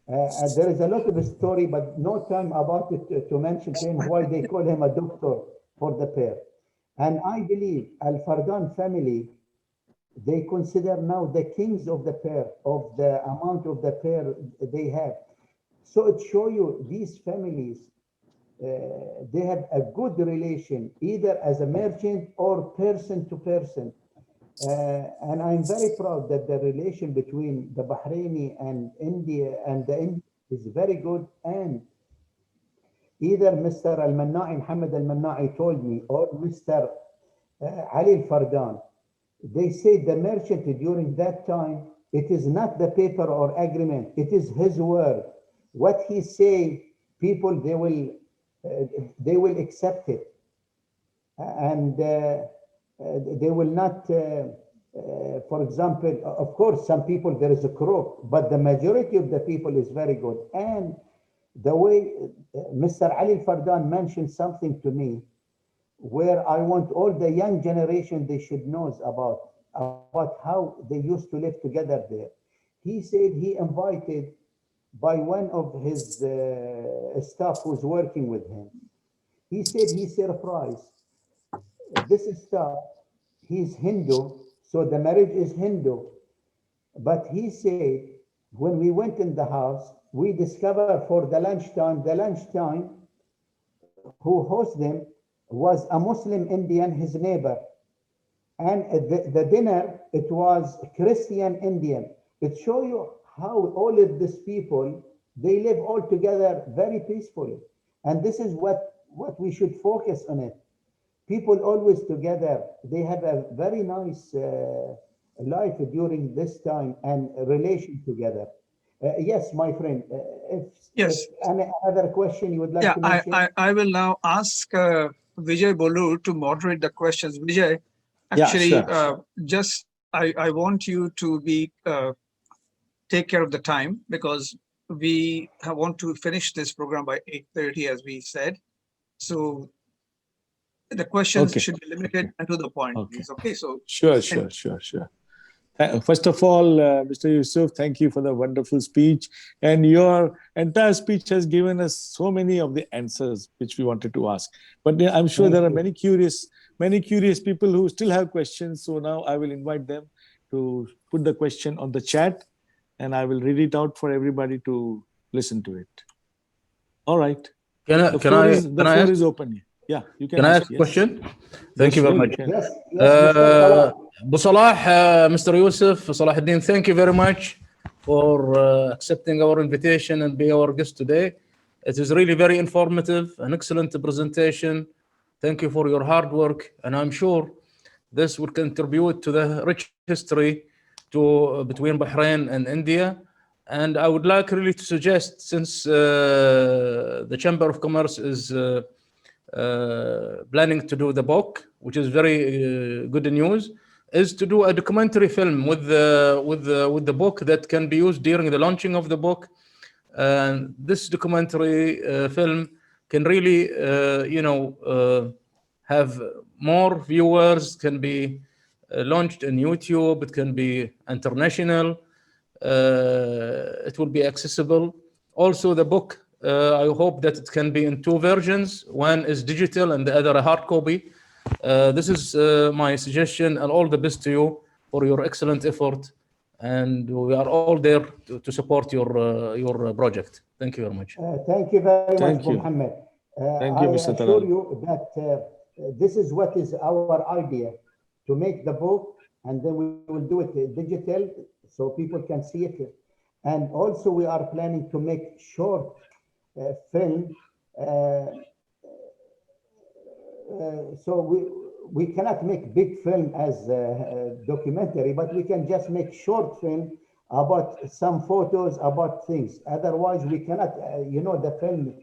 There is a lot of story, but no time about it to mention to him why they call him a doctor for the pair. And I believe Al-Fardan family, they consider now the kings of the pair, of the amount of the pair they have. So it shows you these families, they have a good relation, either as a merchant or person to person. And I'm very proud that the relation between the Bahraini and India and the Indian is very good. And either Mr. Al-Manna'i, Muhammad Al-Manna'i told me, or Mr. Ali Al-Fardan, they say the merchant during that time, it is not the paper or agreement, it is his word. What he say, people, they will accept it. And they will not, for example, of course, some people, there is a crook, but the majority of the people is very good. And the way Mr. Ali Fardan mentioned something to me, where I want all the young generation, they should know about how they used to live together there. He said he invited by one of his staff who's working with him. He said he's surprised. This staff, he's Hindu, so the marriage is Hindu. But he said When we went in the house, we discovered for the lunchtime, who hosts them was a Muslim Indian, his neighbor. And the dinner, it was Christian Indian. It shows you how all of these people, they live all together very peacefully. And this is what we should focus on it. People always together, they have a very nice life during this time and relation together. Yes, my friend, if Yes. any other question you would like Yeah, to mention? I will now ask Vijay Bolu to moderate the questions. Vijay, Yeah, actually, sure. just I want you to be take care of the time because we want to finish this program by 8:30, as we said. So the questions Okay. should be limited and to the point, Okay. please. Okay, so Sure, and sure. First of all, Mr. Yousuf, thank you for the wonderful speech. And your entire speech has given us so many of the answers which we wanted to ask. But I'm sure Thank there are you. many curious people who still have questions. So now I will invite them to put the question on the chat and I will read it out for everybody to listen to it. All right. The floor is open. Yeah, you can ask. Can I ask a question? Thank Yes, you very sure, much. you can. Yes, Mr. Salah. Abu Salah, Mr. Yousuf Salahuddin, thank you very much for accepting our invitation and being our guest today. It is really very informative, an excellent presentation. Thank you for your hard work, and I'm sure this will contribute to the rich history between Bahrain and India. And I would like really to suggest, since the Chamber of Commerce is planning to do the book, which is very good news, is to do a documentary film with the book that can be used during the launching of the book. And this documentary film can really, have more viewers, can be launched in YouTube, it can be international, it will be accessible. Also, the book, I hope that it can be in two versions. One is digital and the other a hard copy. This is my suggestion, and all the best to you for your excellent effort. And we are all there to support your project. Thank you very much. Thank you very much, Thank you. Muhammad. Thank I you, Mr. assure Talal. you that this is what is our idea, to make the book, and then we will do it digital so people can see it. And also we are planning to make short film. So we cannot make big film as a documentary, but we can just make short film about some photos, about things. Otherwise, we cannot, the film,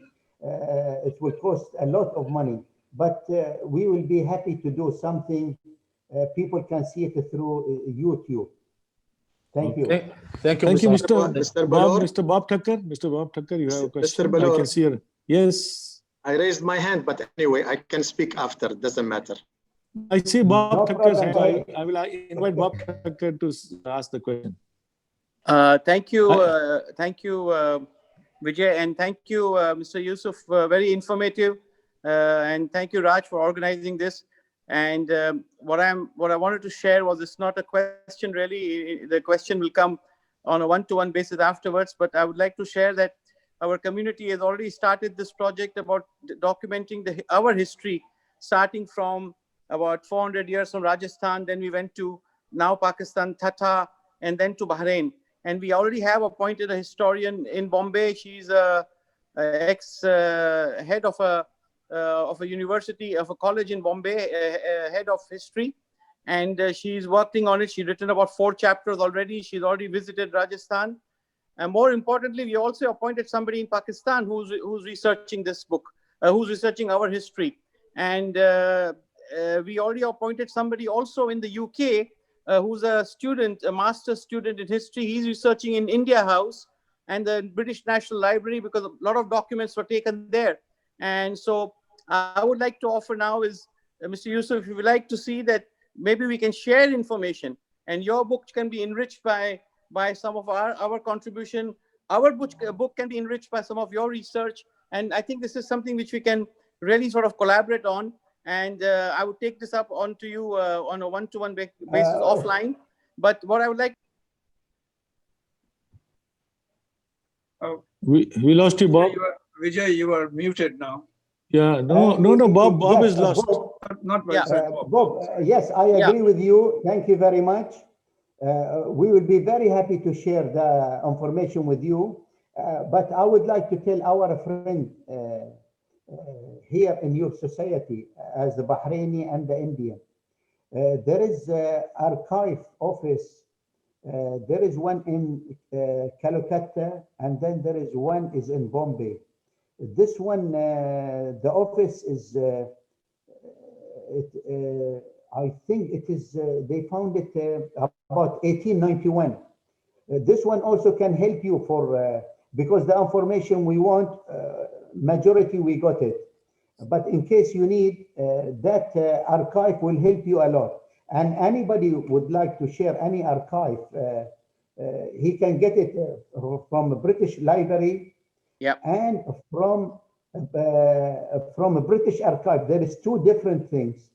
it will cost a lot of money. But we will be happy to do something. People can see it through YouTube. Thank you. Thank you, Thank you, Mr. Mr. Bob. Mr. Bob Tucker. Mr. Bob Tucker, you have a question? Mr. Balor. I can see your. Yes. I raised my hand, but anyway, I can speak after. It doesn't matter. I see Bob No Tucker's hand. problem. I will invite Bob Tucker to ask the question. Thank you, Vijay, and thank you, Mr. Yousuf. Very informative, and thank you, Raj, for organizing this. And what I wanted to share was, it's not a question really. The question will come on a one-to-one basis afterwards. But I would like to share that our community has already started this project about documenting our history, starting from about 400 years from Rajasthan. Then we went to now Pakistan, Tata, and then to Bahrain. And we already have appointed a historian in Bombay. She's a ex-head of a university, of a college in Bombay, head of history. And she's working on it. She's written about 4 chapters already. She's already visited Rajasthan. And more importantly, we also appointed somebody in Pakistan who's researching this book, who's researching our history. And we already appointed somebody also in the UK who's a student, a master's student in history. He's researching in India House and the British National Library, because a lot of documents were taken there. And so I would like to offer now is, Mr. Yousuf, if you would like to see that maybe we can share information, and your book can be enriched by some of our contribution. Our book can be enriched by some of your research. And I think this is something which we can really sort of collaborate on. And I would take this up onto you on a one-to-one basis offline. But what I would like We lost you, Bob. Vijay, you are muted now. Yeah, no, Bob. Bob yes, is lost. Not Yeah. Bob, yes, I agree with you. Thank you very much. We will be very happy to share the information with you. But I would like to tell our friend here in your society, as the Bahraini and the Indian, there is archive office. There is one in Calcutta, and then there is one is in Bombay. This one, the office is, I think it is, they found it about 1891. This one also can help you for, because the information we want, majority we got it. But in case you need, that archive will help you a lot. And anybody would like to share any archive, he can get it from a British Library. Yeah. And from a British archive. There is two different things.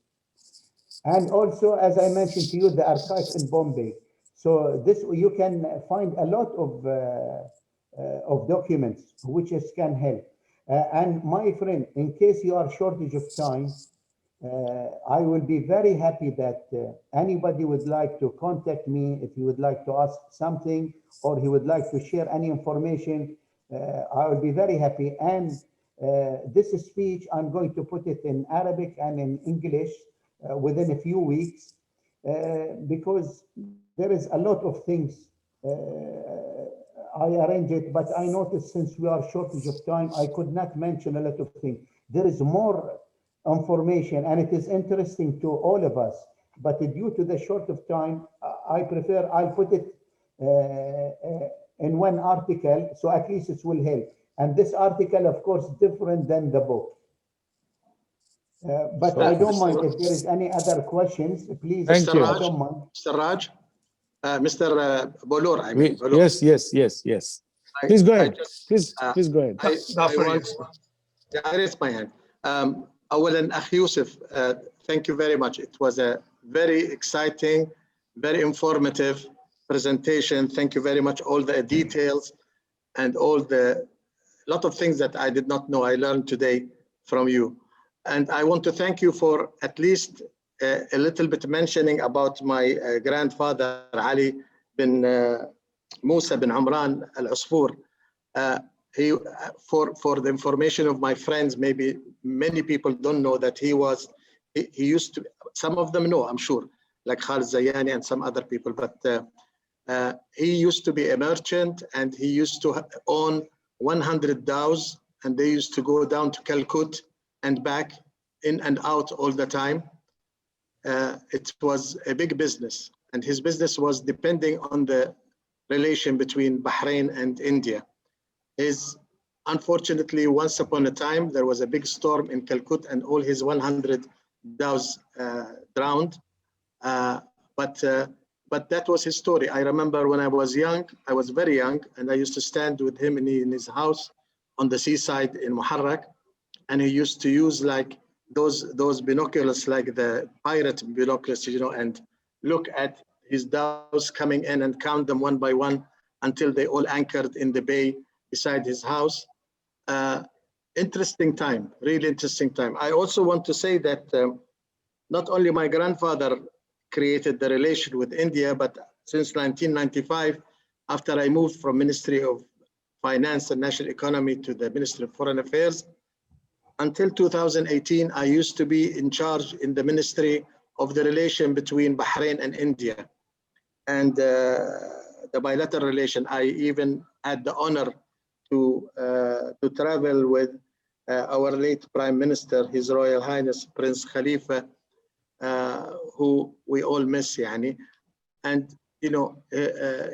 And also, as I mentioned to you, the archive in Bombay. So this, you can find a lot of documents which can help. And my friend, in case you are shortage of time, I will be very happy that anybody would like to contact me if you would like to ask something or he would like to share any information. I will be very happy. And this speech, I'm going to put it in Arabic and in English within a few weeks because there is a lot of things. I arrange it, but I noticed since we are shortage of time, I could not mention a lot of things. There is more information and it is interesting to all of us, but due to the short of time, I'll put it in one article, so at least it will help. And this article, of course, different than the book. But So, I don't Mr. mind if there is any other questions, please. Thank you. I don't mind. Mr. Raj, Mr. Bolor, I mean. Bolor. Yes. Please go ahead. Please go ahead. I raised my hand. أولاً أخ يوسف, thank you very much. It was a very exciting, very informative presentation. Thank you very much. All the details and all the lot of things that I did not know I learned today from you. And I want to thank you for at least a little bit mentioning about my grandfather, Ali bin Musa bin Umran al-Usfur. For the information of my friends, maybe many people don't know that he used to, some of them know, I'm sure, like Khalid Zayani and some other people, but he used to be a merchant and he used to own 100 dhows and they used to go down to Calcutta and back, in and out all the time. It was a big business and his business was depending on the relation between Bahrain and India. Unfortunately, once upon a time, there was a big storm in Calcutta and all his 100 dhows drowned. But that was his story. I remember when I was young, I was very young, and I used to stand with him in his house on the seaside in Muharraq, and he used to use like those binoculars, like the pirate binoculars, you know, and look at his dhows coming in and count them one by one until they all anchored in the bay beside his house. Interesting time, really interesting time. I also want to say that not only my grandfather created the relation with India, but since 1995, after I moved from Ministry of Finance and National Economy to the Ministry of Foreign Affairs, until 2018, I used to be in charge in the Ministry of the relation between Bahrain and India. And the bilateral relation, I even had the honor to travel with our late Prime Minister, His Royal Highness Prince Khalifa, who we all miss, yani. And you know,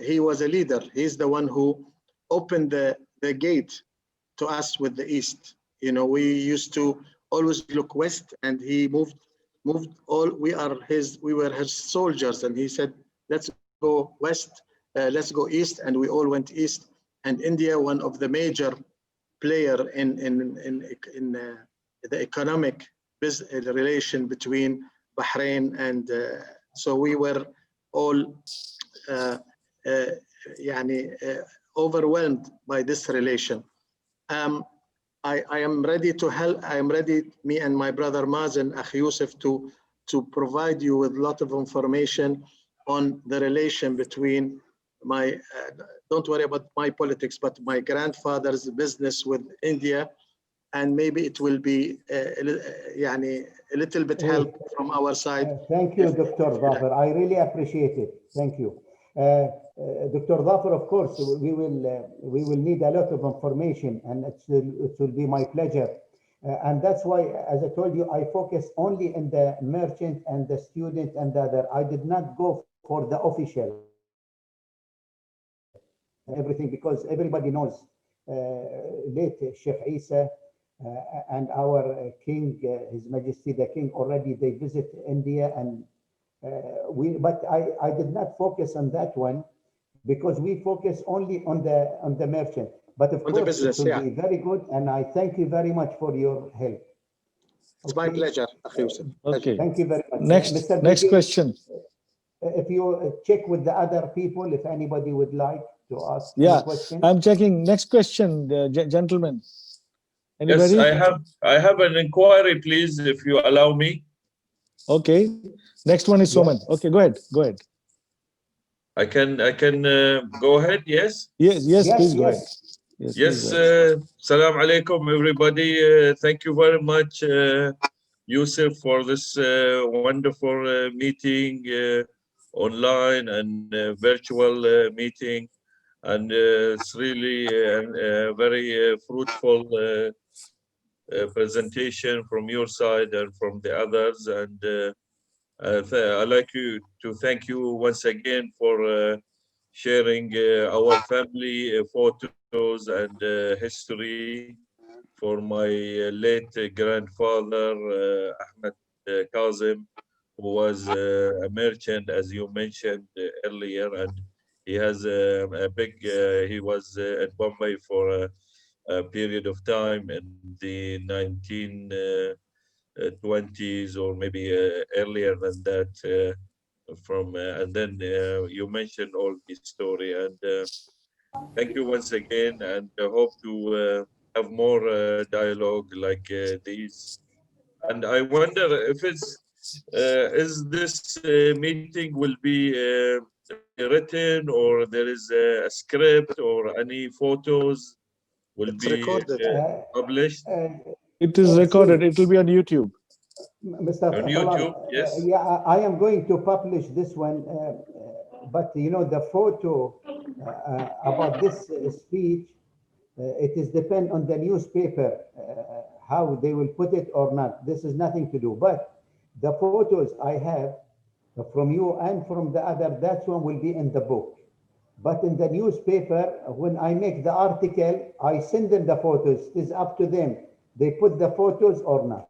he was a leader. He's the one who opened the gate to us with the East. You know, we used to always look west, and he moved all. We were his soldiers, and he said, "Let's go west, let's go east," and we all went east. And India, one of the major player in the economic relation between Bahrain and so we were all overwhelmed by this relation. I am ready to help. I am ready, me and my brother Mazen, Akh Yousuf, to provide you with a lot of information on the relation between my, don't worry about my politics, but my grandfather's business with India, and maybe it will be a little bit help from our side. Thank you, Dr. Dhafar. I really appreciate it. Thank you. Dr. Dhafar, of course, we will need a lot of information, and it will be my pleasure. And that's why, as I told you, I focus only on the merchant and the student and the other. I did not go for the official everything, because everybody knows late Sheikh Isa and our king, His Majesty the King, already they visit India, and but I did not focus on that one, because we focus only on the merchant. But of On the course, business, it will yeah. be very good, and I thank you very much for your help. It's my pleasure, Akh Yousuf. Okay. Thank you very much. Next Biggie, question. If you check with the other people, if anybody would like to ask any Yeah, question. I'm checking. Next question, gentlemen. Yes, Anybody? I have an inquiry, please, if you allow me. Okay. Next one is Soman. Okay, go ahead. Go ahead. I can go ahead. Yes. Yes, please go ahead. Yes. Please go ahead. Salam alaikum, everybody. Thank you very much, Yousuf, for this wonderful meeting online and virtual meeting, and it's really a very fruitful presentation from your side and from the others. And I'd like to thank you once again for sharing our family photos and history for my late grandfather, Ahmed Kazim, who was a merchant, as you mentioned earlier, and he has a big, he was in Bombay for a period of time in the 1920s or maybe earlier than that. And then you mentioned all his story, and thank you once again, and I hope to have more dialogue like these. And I wonder if is this meeting will be written, or there is a script, or any photos will It's be recorded. published It is recorded. It will be on YouTube. Mr. on Talal, YouTube. Yes. yeah, I am going to publish this one, but you know, the photo about this speech, it is depend on the newspaper, how they will put it or not. This is nothing to do, but the photos I have from you and from the other, that one will be in the book. But in the newspaper, when I make the article, I send them the photos. It is up to them. They put the photos or not.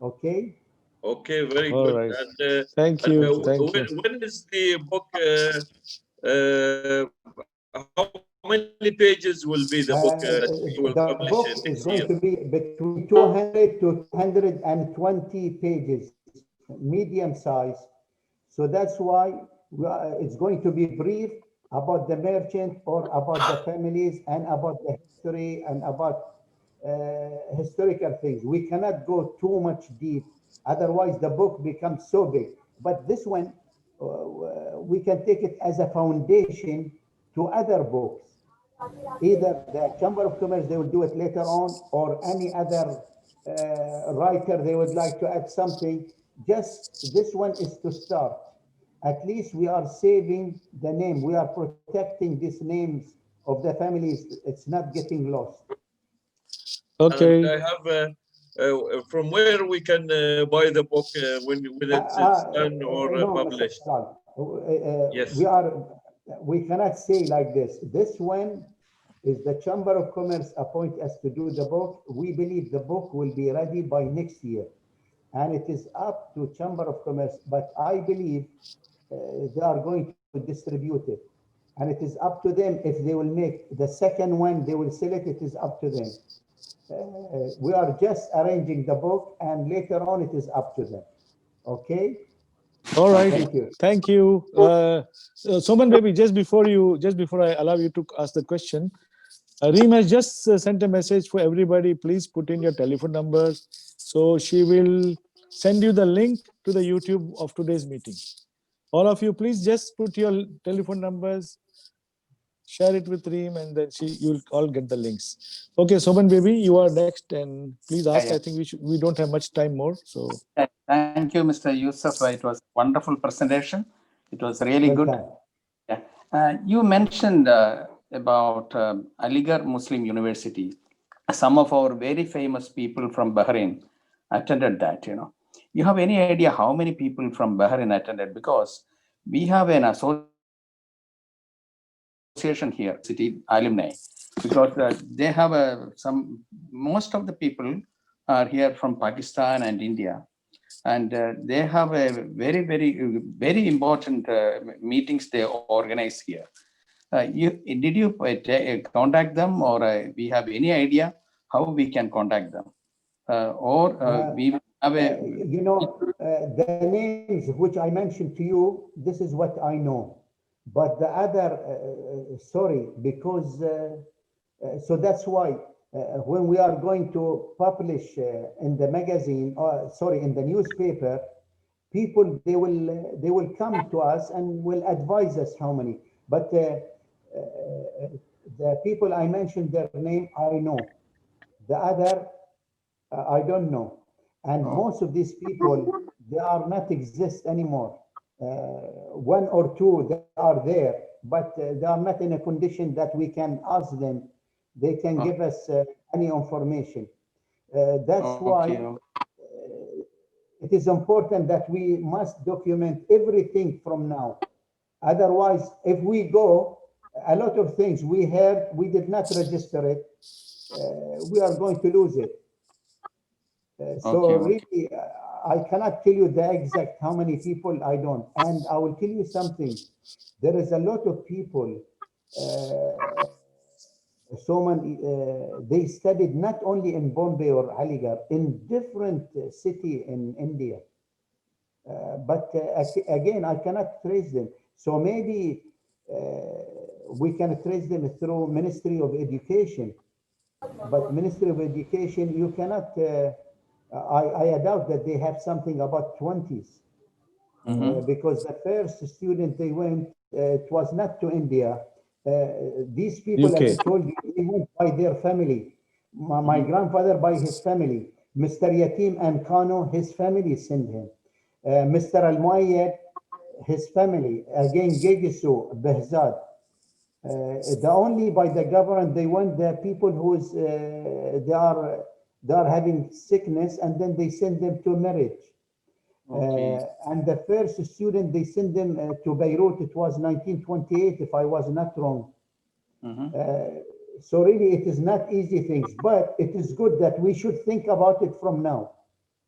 Okay? Okay, very All good. right. And Thank you. when is the book? How many pages will be the book that you will The publish book in is this going year? to be between 200 to 220 pages, medium size. So that's why it's going to be brief about the merchant or about the families and about the history and about historical things. We cannot go too much deep, otherwise the book becomes so big. But this one, we can take it as a foundation to other books. Either the Chamber of Commerce, they will do it later on, or any other writer, they would like to add something. Just this one is to start. At least we are saving the name. We are protecting these names of the families. It's not getting lost. Okay. And I have from where we can buy the book when it's done or No, Mr. published. Talal, Yes. we cannot say like this. This one is the Chamber of Commerce appoint us to do the book. We believe the book will be ready by next year, and it is up to Chamber of Commerce. But I believe they are going to distribute it, and it is up to them if they will make the second one. They will sell it. It is up to them. We are just arranging the book, and later on it is up to them. Okay. All right. Thank you. Thank you. Soman baby, just before I allow you to ask the question, Reem has just sent a message for everybody. Please put in your telephone numbers. So she will send you the link to the YouTube of today's meeting. All of you, please just put your telephone numbers, share it with Reem, and then you'll all get the links. Okay, Soman baby, you are next, and please ask. I think we don't have much time more. So thank you, Mr. Yousuf. It was a wonderful presentation. It was really good. Yeah. You mentioned about Aligarh Muslim University. Some of our very famous people from Bahrain attended that. You have any idea how many people from Bahrain attended? Because we have an association here, city alumni, because they have most of the people are here from Pakistan and India, and they have a very, very, very important meetings they organize here. Did you contact them, or we have any idea how we can contact them, we have a the names which I mentioned to you, this is what I know, but the other sorry, because so that's why when we are going to publish in the magazine, or sorry, in the newspaper, people they will come to us and will advise us how many. But the people I mentioned, their name I know. The other I don't know. And most of these people, they are not exist anymore. One or two they are there, but they are not in a condition that we can ask them. They can give us any information. That's why it is important that we must document everything from now. Otherwise, if we go, a lot of things we heard, we did not register it, we are going to lose it. So really, I cannot tell you the exact how many people, I don't. And I will tell you something. There is a lot of people, they studied not only in Bombay or Aligarh, in different city in India. But again, I cannot trace them. So maybe we can trace them through Ministry of Education. But Ministry of Education, you cannot, I doubt that they have something about 20s. Because the first student they went, it was not to India. These people, UK. as I told you, they went by their family. My grandfather by his family. Mr. Yatim and Kano, his family sent him. Mr. Al-Muayyad, his family. Again, Gegisu, Behzad. The only by the government they went the people who's they are having sickness, and then they send them to marriage. And the first student they sent them to Beirut. It was 1928, if I was not wrong. So really, it is not easy things, but it is good that we should think about it from now.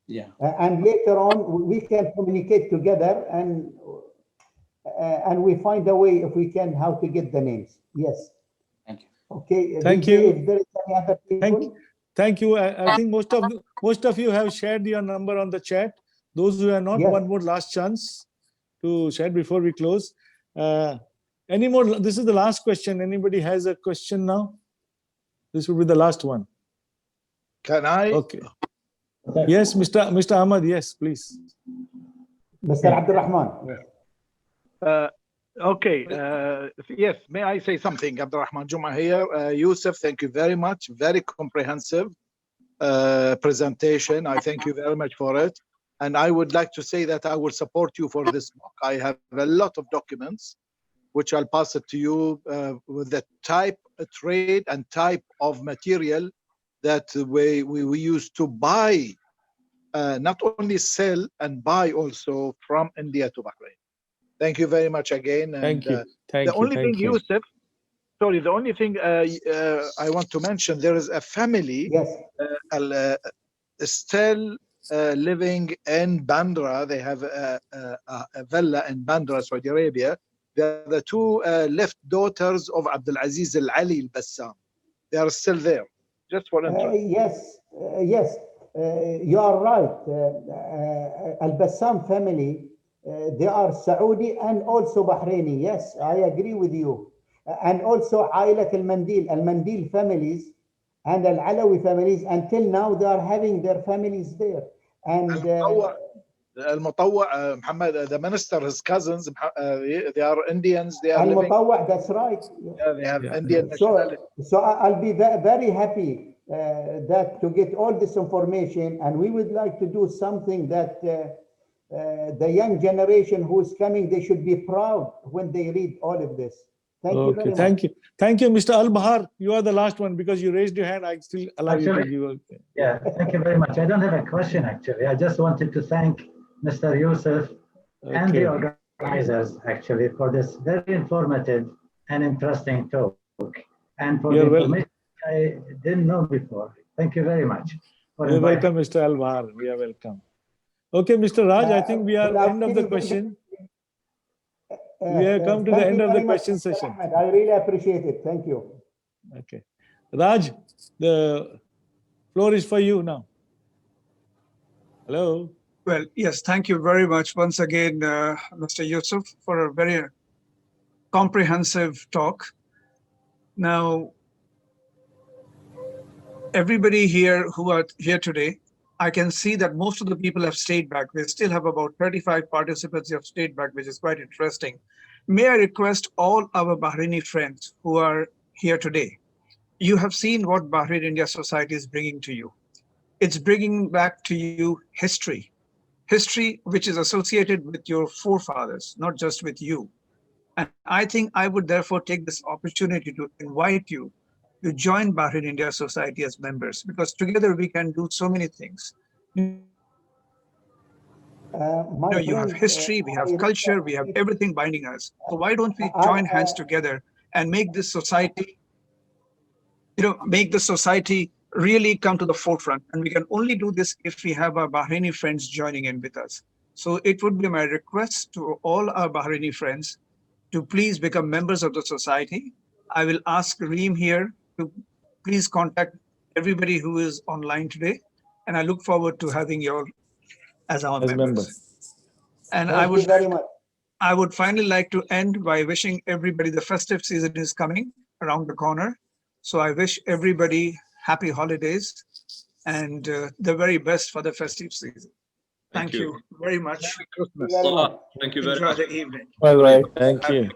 Yeah. And later on, we can communicate together and we find a way, if we can, how to get the names. Yes. Thank you. Okay. Thank you. If there is any other people. Thank you. I think most of you have shared your number on the chat. Those who are not, Yes. one more last chance to share before we close. Any more? This is the last question. Anybody has a question now? This will be the last one. Can I? Okay. Yes, Mr. Ahmad. Yes, please. Mr. Abdurrahman. Okay. Yes, may I say something? Abdurrahman Juma here. Yousuf, thank you very much. Very comprehensive presentation. I thank you very much for it. And I would like to say that I will support you for this book. I have a lot of documents, which I'll pass it to you with the type of trade and type of material that we used to buy, not only sell and buy also from India to Bahrain. Thank you very much again. And Thank you. the only thing, Yousuf, sorry, the only thing I want to mention, there is a family still living in Bandra. They have a villa in Bandra, Saudi Arabia. They're the two left daughters of Abdulaziz Al-Ali Al-Bassam. They are still there. Just for interest. Yes, you are right. Al-Bassam family, they are Saudi and also Bahraini. Yes, I agree with you. And also Ailat al-Mandil families and al-Alawi families. Until now, they are having their families there. And المطوع محمد, the minister, his cousins, they are Indians. They are living. al-Mutawwa, that's right. Yeah, they have Yeah. Indian nationality. So I'll be very happy that to get all this information, and we would like to do something that the young generation who is coming, they should be proud when they read all of this. Thank you very much. Thank you. Thank you, Mr. Al-Bahar. You are the last one because you raised your hand. I still allow you to give. Yeah, thank you very much. I don't have a question actually. I just wanted to thank Mr. Yousuf and the organizers actually for this very informative and interesting talk, and for the information I didn't know before. Thank you very much. You're welcome, Mr. Al-Bahar. We are welcome. Okay, Mr. Raj, I think we are end of the question. We have come to the end of the question session. I really appreciate it. Thank you. Okay. Raj, the floor is for you now. Hello. Well, yes, thank you very much once again, Mr. Yousuf, for a very comprehensive talk. Now, everybody here who are here today, I can see that most of the people have stayed back. We still have about 35 participants who have stayed back, which is quite interesting. May I request all our Bahraini friends who are here today, you have seen what Bahrain India Society is bringing to you. It's bringing back to you history which is associated with your forefathers, not just with you. And I think I would therefore take this opportunity to invite you to join Bahrain India Society as members, because together we can do so many things. You have history, we have culture, we have everything binding us. So why don't we join hands together and make this society, make the society really come to the forefront? And we can only do this if we have our Bahraini friends joining in with us. So it would be my request to all our Bahraini friends to please become members of the society. I will ask Reem here to please contact everybody who is online today. And I look forward to having you all as our members. And I would finally like to end by wishing everybody the festive season is coming around the corner. So I wish everybody happy holidays and the very best for the festive season. Thank you very much. Thank you very much. Enjoy the evening. Bye-bye. Thank you.